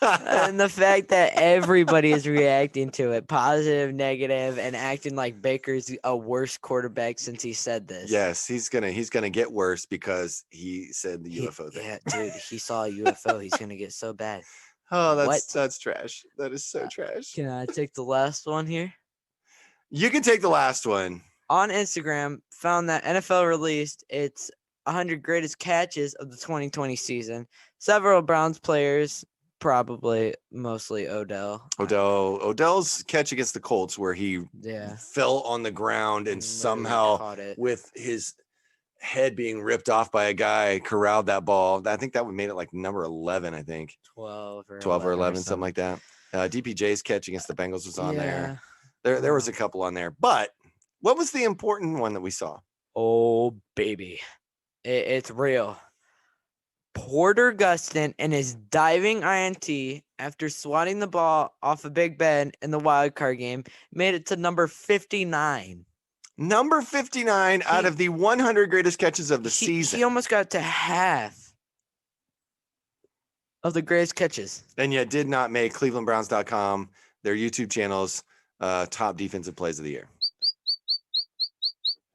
And the fact that everybody is reacting to it, positive, negative, and acting like Baker's a worse quarterback since he said this. Yes, he's gonna get worse because he said the UFO thing. Yeah, dude, he saw a UFO. He's gonna get so bad. Oh, that's trash. That is so trash. Can I take the last one here? You can take the last one. On Instagram, found that NFL released its 100 greatest catches of the 2020 season. Several Browns players, probably mostly Odell. Odell's catch against the Colts where he fell on the ground and somehow with his head being ripped off by a guy corralled that ball. I think that would made it like number 11, I think. 12 or 11, something like that. DPJ's catch against the Bengals was on there. There was a couple on there. But what was the important one that we saw? Oh, baby. It's real. Porter Gustin and his diving INT after swatting the ball off of Big Ben in the wild card game made it to number 59. Number 59 out of the 100 greatest catches of the season. He almost got to half of the greatest catches. And yet did not make clevelandbrowns.com, their YouTube channels, top defensive plays of the year.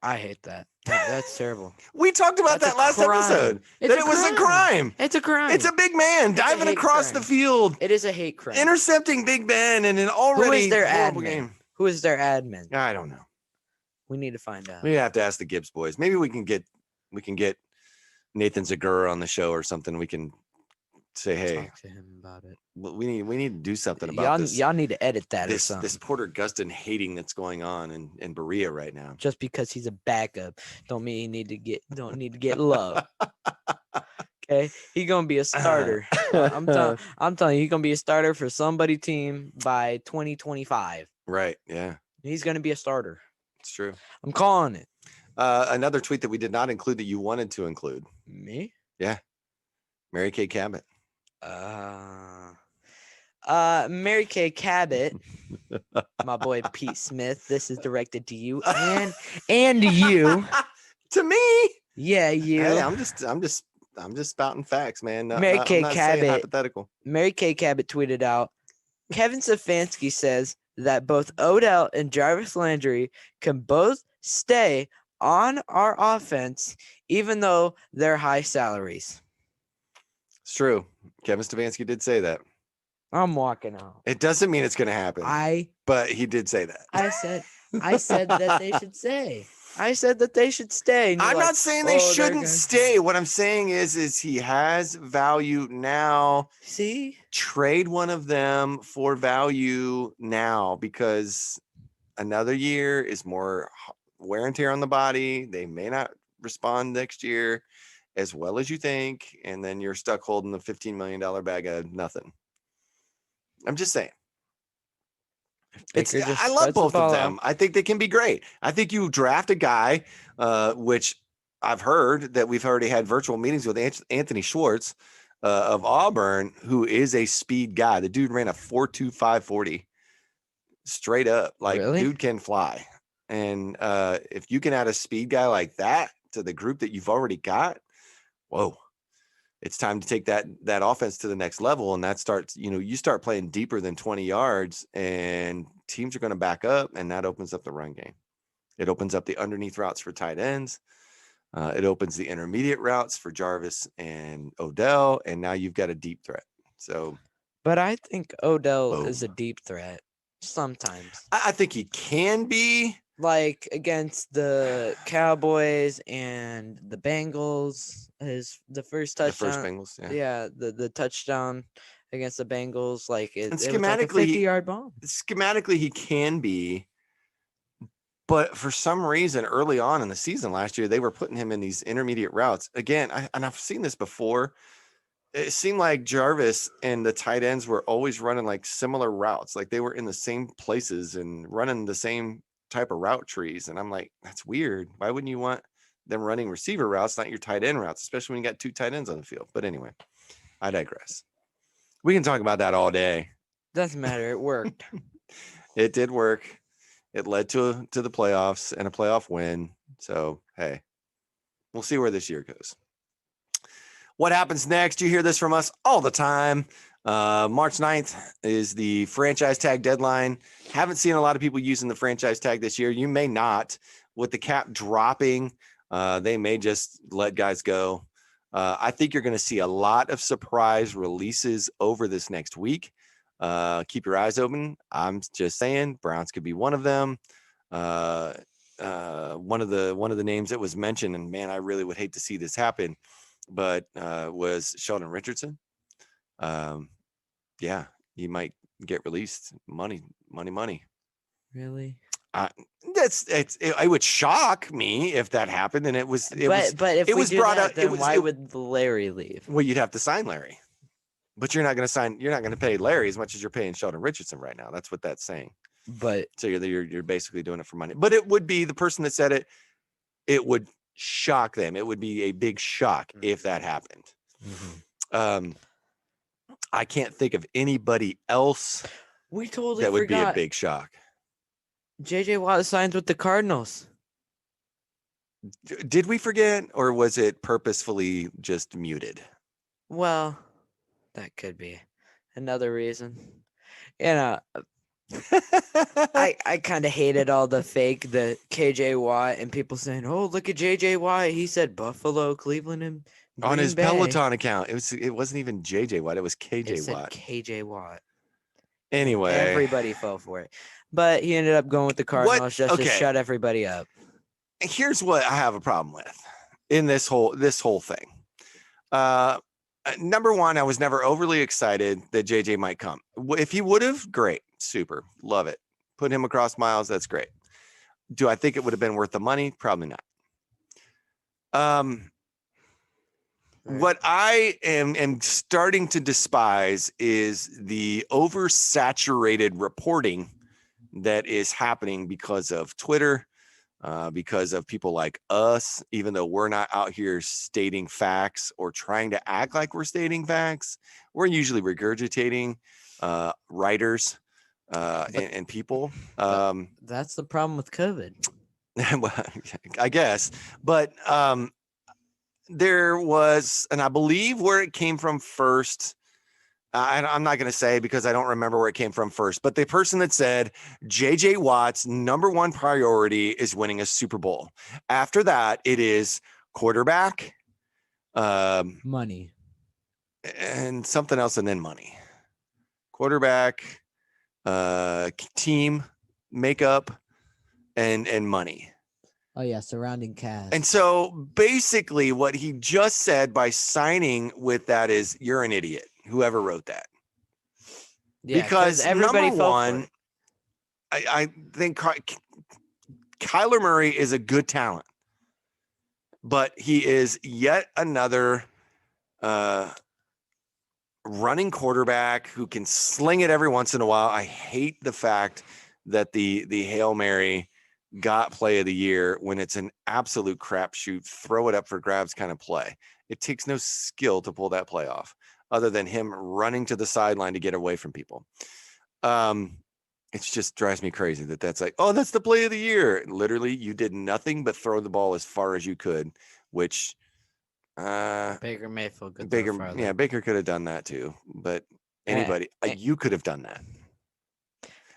I hate that. That's terrible. We talked about that last episode. That it was a crime. It's a crime. It's a big man diving across the field. It is a hate crime. Intercepting Big Ben in an already horrible game. Who is their admin? I don't know. We need to find out. We have to ask the Gibbs boys. Maybe we can get Nathan Zagura on the show or something. We can say, hey, talk to him about it. We need to do something about this. Y'all need to edit that or something. This Porter Gustin hating that's going on in Berea right now. Just because he's a backup, don't mean he need to get love. Okay, he's gonna be a starter. I'm telling you, he's gonna be a starter for somebody team by 2025. Right? Yeah. He's gonna be a starter. It's true. I'm calling it. Another tweet that we did not include that you wanted to include. Me? Yeah. Mary Kay Cabot. Mary Kay Cabot, my boy Pete Smith. This is directed to you and you. To me? Yeah, you. Hey, I'm just spouting facts, man. Mary Kay Cabot. Hypothetical. Mary Kay Cabot tweeted out, Kevin Stefanski says that both Odell and Jarvis Landry can both stay on our offense, even though they're high salaries. It's true. Kevin Stefanski did say that. I'm walking out. It doesn't mean it's going to happen. But he did say that. I said that they should stay. I said that they should stay. I'm not saying they shouldn't stay. What I'm saying is he has value now. See? Trade one of them for value now, because another year is more wear and tear on the body. They may not respond next year as well as you think, and then you're stuck holding the $15 million bag of nothing. I'm just saying. I love both of them. I think they can be great. I think you draft a guy, which I've heard that we've already had virtual meetings with Anthony Schwartz of Auburn, who is a speed guy. The dude ran a 4.25 40 straight up. Like, really? Dude can fly. And if you can add a speed guy like that to the group that you've already got, whoa. It's time to take that offense to the next level. And that starts, you start playing deeper than 20 yards and teams are going to back up, and that opens up the run game. It opens up the underneath routes for tight ends. It opens the intermediate routes for Jarvis and Odell. And now you've got a deep threat. So, but I think Odell is a deep threat sometimes. I think he can be. Like against the Cowboys and the Bengals, the first touchdown. The first Bengals, yeah. Yeah, the touchdown against the Bengals, like it was like a 50-yard bomb. Schematically, he can be, but for some reason, early on in the season last year, they were putting him in these intermediate routes. Again, I've seen this before. It seemed like Jarvis and the tight ends were always running like similar routes, like they were in the same places and running the same type of route trees. And I'm like, that's weird. Why wouldn't you want them running receiver routes, not your tight end routes, especially when you got two tight ends on the field? But anyway, I digress. We can talk about that all day. Doesn't matter. It worked. It did work. It led to the playoffs and a playoff win. So, hey, we'll see where this year goes. What happens next? You hear this from us all the time. March 9th is the franchise tag deadline. Haven't seen a lot of people using the franchise tag this year. You may not. With the cap dropping, they may just let guys go. I think you're going to see a lot of surprise releases over this next week. Keep your eyes open. I'm just saying Browns could be one of them. One of the names that was mentioned, and man, I really would hate to see this happen, but was Sheldon Richardson. Yeah, he might get released. Money. Really? It would shock me if that happened, and it was. But if it was brought up, then why would Larry leave? Well, you'd have to sign Larry, but you're not going to sign. You're not going to pay Larry as much as you're paying Sheldon Richardson right now. That's what that's saying. But so you're basically doing it for money. But it would be the person that said it. It would shock them. It would be a big shock if that happened. Mm-hmm. I can't think of anybody else. We totally that would forgot. Be a big shock. JJ Watt signs with the Cardinals. Did we forget, or was it purposefully just muted? Well, that could be another reason. I kind of hated all the KJ Watt and people saying, "Oh, look at JJ Watt. He said Buffalo, Cleveland, and Green on his Bay." Peloton account. It wasn't even JJ Watt. It was KJ Watt. KJ Watt. Anyway, everybody fell for it, but he ended up going with the Cardinals to shut everybody up. Here's what I have a problem with in this whole thing. Number one, I was never overly excited that JJ might come. If he would have, great, super, love it. Put him across miles, that's great. Do I think it would have been worth the money? Probably not. What I am starting to despise is the oversaturated reporting that is happening because of Twitter, because of people like us, even though we're not out here stating facts or trying to act like we're stating facts. We're usually regurgitating writers and people. That's the problem with COVID. Well, I guess. But there was, and I believe where it came from first, I'm not going to say because I don't remember where it came from first, but the person that said JJ Watt's number one priority is winning a Super Bowl. After that, it is quarterback, Money. and something else, and then money. Quarterback, team makeup, and money. Oh yeah, surrounding cast. And so basically what he just said by signing with that is you're an idiot, whoever wrote that. Yeah, because everybody number fell for one, it. I think Kyler Murray is a good talent, but he is yet another running quarterback who can sling it every once in a while. I hate the fact that the Hail Mary got play of the year when it's an absolute crapshoot, throw it up for grabs kind of play. It takes no skill to pull that play off other than him running to the sideline to get away from people. It just drives me crazy that that's like, oh, that's the play of the year. Literally, you did nothing but throw the ball as far as you could, which Baker Mayfield could Baker, throw farther. yeah, Baker could have done that too, but anybody, you could have done that.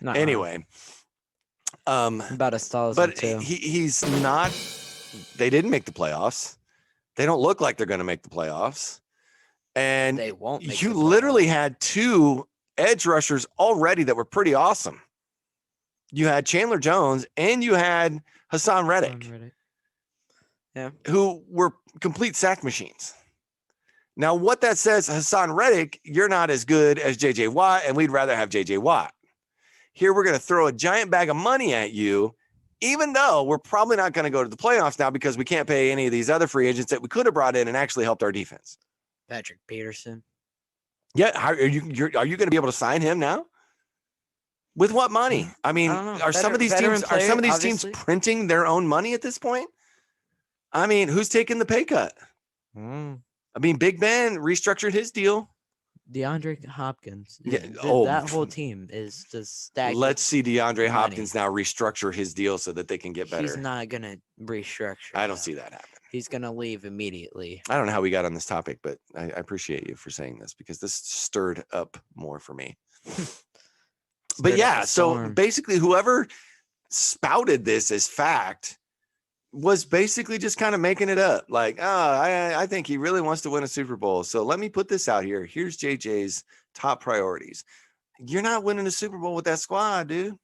Not Anyway, about a stall, but too. he's not. They didn't make the playoffs. They don't look like they're going to make the playoffs, and They won't. Make you the literally playoffs. had two edge rushers already that were pretty awesome. You had Chandler Jones and you had Hassan Reddick, yeah, who were complete sack machines. Now, what that says, Hassan Reddick, you're not as good as JJ Watt, and we'd rather have JJ Watt. Here, we're going to throw a giant bag of money at you, even though we're probably not going to go to the playoffs now because we can't pay any of these other free agents that we could have brought in and actually helped our defense. Patrick Peterson. Yeah, are you going to be able to sign him now? With what money? I mean, are some of these teams printing their own money at this point? I mean, who's taking the pay cut? I mean, Big Ben restructured his deal. DeAndre Hopkins. Yeah. That whole team is just stacked. Let's see DeAndre Hopkins now restructure his deal so that they can get better. He's not going to restructure. I don't see that happen. He's going to leave immediately. I don't know how we got on this topic, but I appreciate you for saying this because this stirred up more for me. But yeah, so basically whoever spouted this as fact was basically just kind of making it up. Like, I think he really wants to win a Super Bowl. So let me put this out here. Here's JJ's top priorities. You're not winning a Super Bowl with that squad, dude.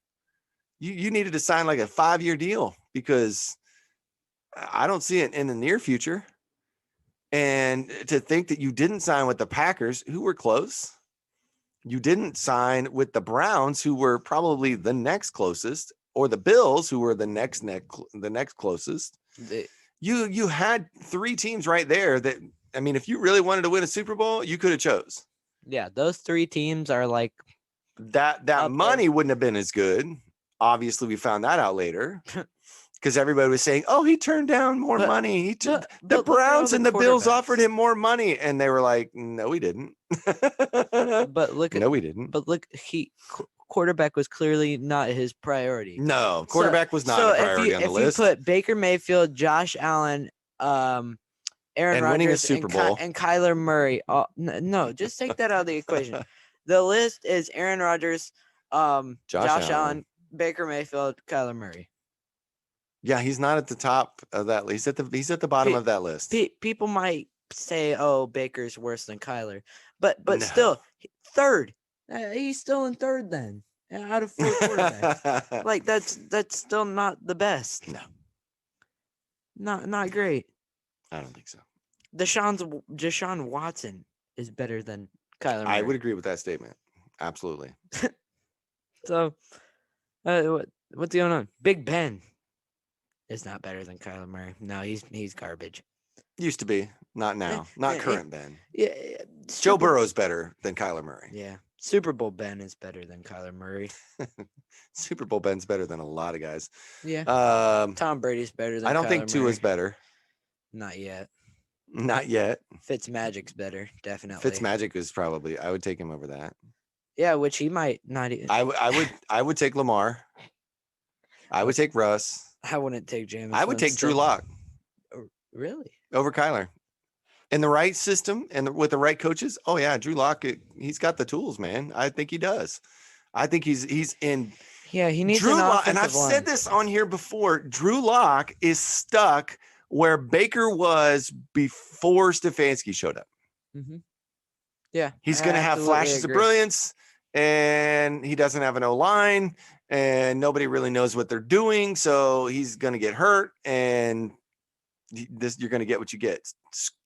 You needed to sign like a 5-year deal because I don't see it in the near future. And to think that you didn't sign with the Packers, who were close. You didn't sign with the Browns, who were probably the next closest, or the Bills, who were the next closest. You had 3 teams right there that, I mean, if you really wanted to win a Super Bowl, you could have chose. Yeah, those 3 teams are like that money wouldn't have been as good. Obviously, we found that out later. Because everybody was saying, "Oh, he turned down more money. The Browns and the Bills offered him more money," and they were like, "No, we didn't." We didn't. But look, quarterback was clearly not his priority. No, quarterback was not a priority on the list. If you put Baker Mayfield, Josh Allen, Aaron Rodgers, winning a Super Bowl, and Kyler Murray, no, just take that out of the equation. The list is Aaron Rodgers, Josh Allen, Baker Mayfield, Kyler Murray. Yeah, he's not at the top of that list. He's at the bottom of that list. People might say, "Oh, Baker's worse than Kyler," but no. Still, third. He's still in third then, out of 4 quarterbacks. Like that's still not the best. No, not great. I don't think so. Deshaun Watson is better than Kyler Murray. I would agree with that statement. Absolutely. So, what's going on? Big Ben is not better than Kyler Murray. No, he's garbage. Used to be, not now. Not current Ben. Yeah, Joe Burrow's better than Kyler Murray. Yeah. Super Bowl Ben is better than Kyler Murray. Super Bowl Ben's better than a lot of guys. Yeah. Tom Brady's better than I don't Kyler think Tua's better. Not yet. Not yet. Fitzmagic's better, definitely. Fitzmagic is probably, I would take him over that. Yeah, which he might not. I would take Lamar. I would take Russ. I wouldn't take Jameis. I would take Drew Lock. Really? Over Kyler. in the right system and with the right coaches, oh yeah, Drew Lock, he's got the tools, man. I think he does. I think he's in. Yeah, he needs Drew an Lock, and I've offensive line. said this on here before. Drew Lock is stuck where Baker was before Stefanski showed up. Mm-hmm. Yeah, he's going to have flashes of brilliance, and he doesn't have an O-line, and nobody really knows what they're doing, so he's going to get hurt, and you're going to get what you get.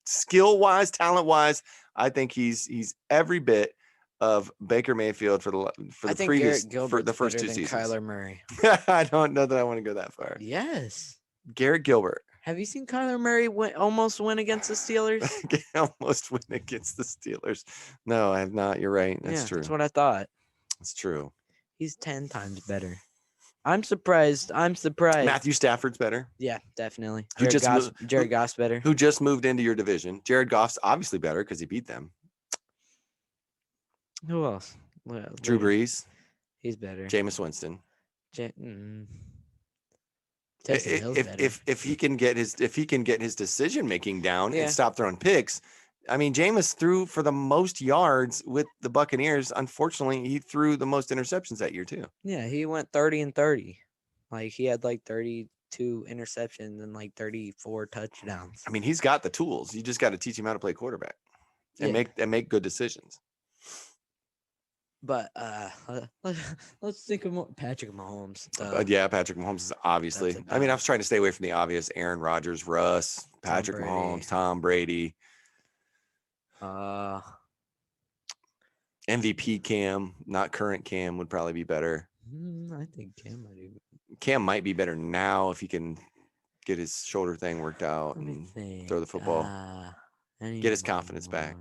Skill-wise, talent-wise, I think he's every bit of Baker Mayfield for the first 2 seasons. Kyler Murray. I don't know that I want to go that far. Yes. Garrett Gilbert. Have you seen Kyler Murray almost win against the Steelers? Almost win against the Steelers. No, I have not. You're right. That's true. That's what I thought. It's true. He's 10 times better. I'm surprised. Matthew Stafford's better. Yeah, definitely. Jared Goff's better. Who just moved into your division. Jared Goff's obviously better because he beat them. Who else? Drew Brees. He's better. Jameis Winston. If he can get his decision making down and stop throwing picks, I mean, Jameis threw for the most yards with the Buccaneers. Unfortunately, he threw the most interceptions that year too. Yeah, he went 30-30. Like he had like 32 interceptions and like 34 touchdowns. I mean, he's got the tools. You just got to teach him how to play quarterback and make good decisions. But let's think of Patrick Mahomes. Patrick Mahomes is obviously. I mean, I was trying to stay away from the obvious: Aaron Rodgers, Russ, Patrick Mahomes, Tom Brady. MVP Cam, not current Cam, would probably be better. I think Cam might be better now if he can get his shoulder thing worked out and throw the football. Get his confidence back.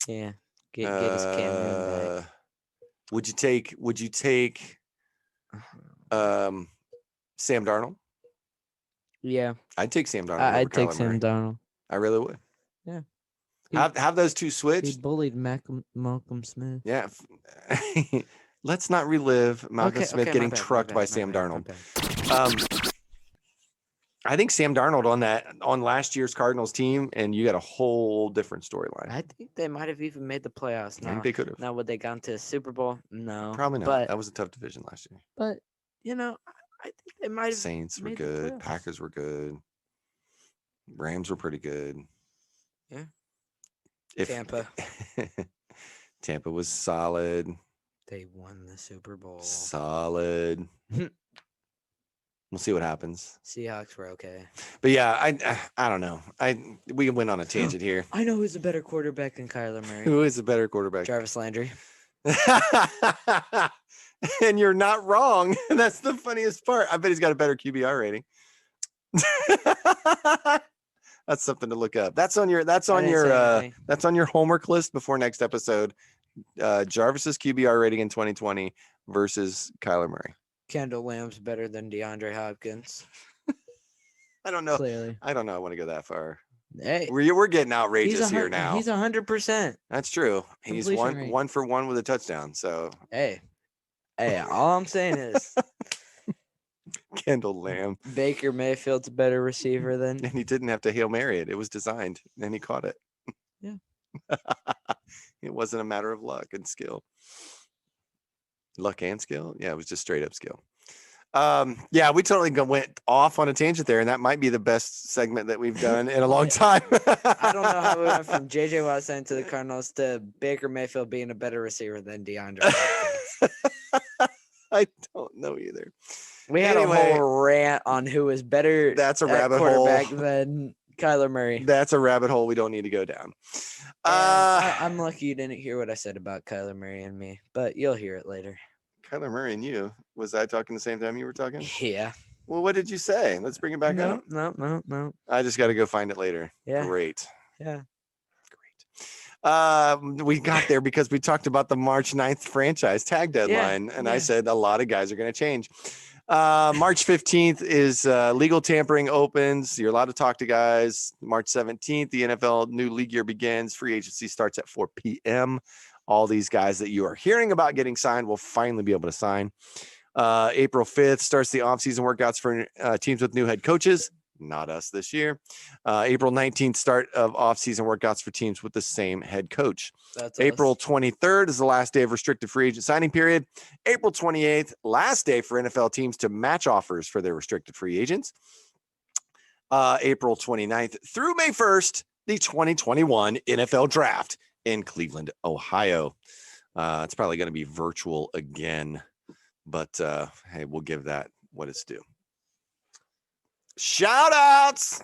Yeah, get his Cam back. Would you take Sam Darnold? Yeah. I'd take Sam Darnold. I'd take Sam Darnold. I really would. Yeah. Have those two switch. He bullied Malcolm Smith. Yeah. Let's not relive Malcolm Smith getting trucked by Sam Darnold. I think Sam Darnold on last year's Cardinals team, and you got a whole different storyline. I think they might have even made the playoffs. I think they could have. Now, would they gone to the Super Bowl? No, probably not. But that was a tough division last year. But I think they might have. Saints were good. Packers were good. Rams were pretty good. Yeah. Tampa was solid. They won the Super Bowl. Solid. We'll see what happens. Seahawks were okay. But yeah, I don't know. We went on a tangent here. I know who's a better quarterback than Kyler Murray. Who is a better quarterback? Jarvis Landry. And you're not wrong. That's the funniest part. I bet he's got a better QBR rating. That's something to look up. That's on your homework list before next episode. Jarvis's QBR rating in 2020 versus Kyler Murray. Kendall Lamb's better than DeAndre Hopkins. I don't know. Clearly. I don't know. I want to go that far. Hey, we're getting outrageous here now. He's 100%. That's true. He's one for one with a touchdown. So hey, all I'm saying is Kendall Lamb. Baker Mayfield's a better receiver than. And he didn't have to Hail Mary it. It was designed, and he caught it. Yeah. It wasn't a matter of luck and skill. Luck and skill? Yeah, it was just straight up skill. Yeah, we totally went off on a tangent there, and that might be the best segment that we've done in a long time. I don't know how we went from J.J. Watt saying to the Cardinals to Baker Mayfield being a better receiver than DeAndre. I don't know either. We had a whole rant on who is better. That's a rabbit quarterback hole than Kyler Murray. That's a rabbit hole we don't need to go down. I'm lucky you didn't hear what I said about Kyler Murray and me, but you'll hear it later. Kyler Murray and you? Was I talking the same time you were talking? Yeah. Well, what did you say? Let's bring it back up. No. I just got to go find it later. Yeah. Great. Yeah. Great. We got there because we talked about the March 9th franchise tag deadline, and I said a lot of guys are going to change. March 15th is legal tampering opens. You're allowed to talk to guys. March 17th, the NFL new league year begins. Free agency starts at 4 p.m. All these guys that you are hearing about getting signed will finally be able to sign. April 5th starts the offseason workouts for teams with new head coaches. Not us this year. April 19th, start of off-season workouts for teams with the same head coach. That's April us. 23rd is the last day of restricted free agent signing period. April 28th, last day for NFL teams to match offers for their restricted free agents. April 29th through May 1st, the 2021 NFL Draft in Cleveland, Ohio. It's probably going to be virtual again, but hey, we'll give that what it's due. Shout outs.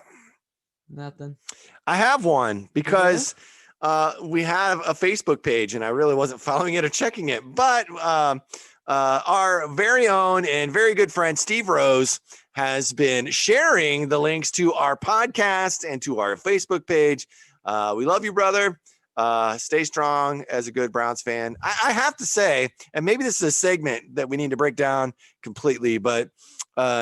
Nothing. I have one because we have a Facebook page and I really wasn't following it or checking it, but our very own and very good friend Steve Rose has been sharing the links to our podcast and to our Facebook page. We love you, brother. Stay strong as a good Browns fan. I have to say, and maybe this is a segment that we need to break down completely, but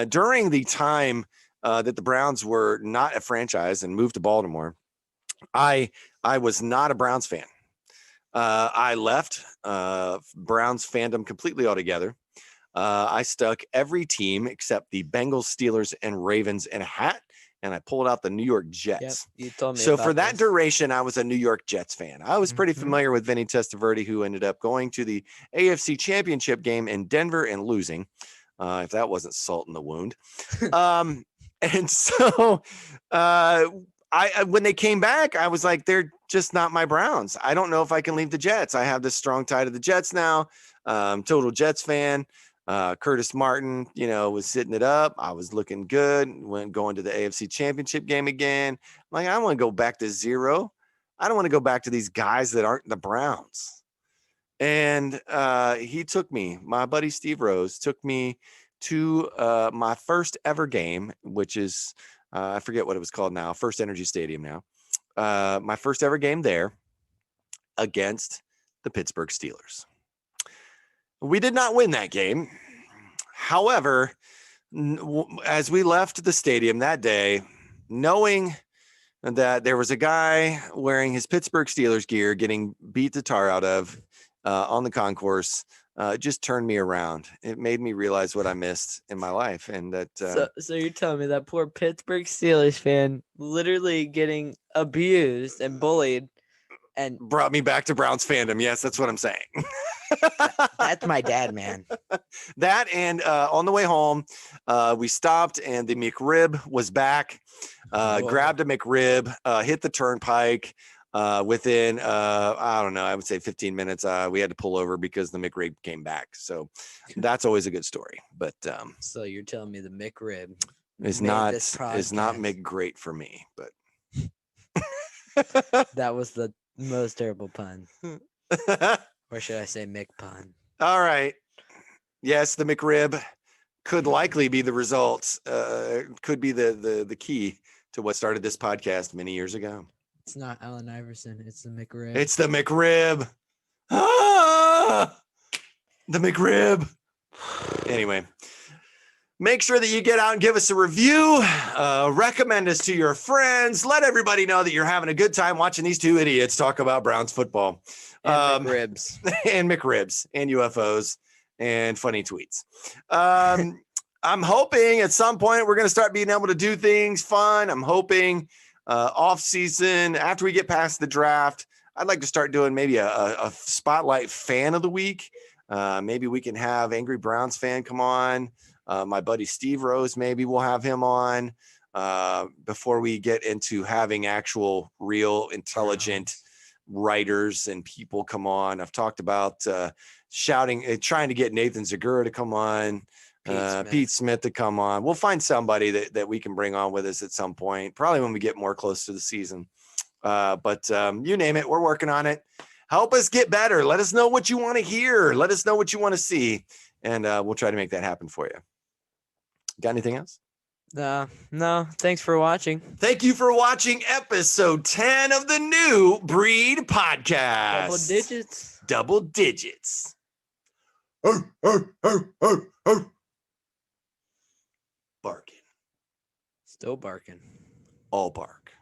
during the time that the Browns were not a franchise and moved to Baltimore, I was not a Browns fan. I left Browns fandom completely altogether. I stuck every team except the Bengals, Steelers, and Ravens in a hat, and I pulled out the New York Jets. Yep, you told me. So about for that this. duration, I was a New York Jets fan. I was pretty familiar with Vinny Testaverde, who ended up going to the AFC Championship game in Denver and losing. If that wasn't salt in the wound. And so I when they came back, I was like, they're just not my Browns. I don't know if I can leave the Jets. I have this strong tie to the Jets now. Total Jets fan. Curtis Martin, was sitting it up. I was looking good. Went going to the AFC Championship game again. Like, I want to go back to zero. I don't want to go back to these guys that aren't the Browns. And he took me, my buddy Steve Rose, took me to my first ever game, which is, I forget what it was called now, First Energy Stadium now. My first ever game there against the Pittsburgh Steelers. We did not win that game. However, as we left the stadium that day, knowing that there was a guy wearing his Pittsburgh Steelers gear getting beat the tar out of on the concourse, just turned me around. It made me realize what I missed in my life. And that so you're telling me that poor Pittsburgh Steelers fan literally getting abused and bullied and brought me back to Browns fandom. Yes, that's what I'm saying. That's my dad, man. That and on the way home, we stopped and the McRib was back. Grabbed a McRib, hit the turnpike. Within, I don't know, I would say 15 minutes, we had to pull over because the McRib came back. So that's always a good story. But so you're telling me the McRib is not McGreat for me, but that was the most terrible pun. Or should I say McPun? All right. Yes, the McRib could likely be the result. Could be the key to what started this podcast many years ago. It's not Allen Iverson. It's the McRib. It's the McRib. Ah, the McRib. Anyway, make sure that you get out and give us a review. Recommend us to your friends. Let everybody know that you're having a good time watching these two idiots talk about Browns football. And McRibs. And McRibs and UFOs and funny tweets. I'm hoping at some point we're going to start being able to do things fun. I'm hoping off season, after we get past the draft, I'd like to start doing maybe a spotlight fan of the week. Maybe we can have Angry Browns fan come on. My buddy Steve Rose, maybe we'll have him on before we get into having actual real intelligent writers and people come on. I've talked about trying to get Nathan Zagura to come on. Pete Smith to come on. We'll find somebody that we can bring on with us at some point, probably when we get more close to the season. But you name it, we're working on it. Help us get better. Let us know what you want to hear. Let us know what you want to see. And we'll try to make that happen for you. Got anything else? No. Thanks for watching. Thank you for watching episode 10 of the New Breed Podcast. Double digits. Double digits. Barking. Still barking. All bark.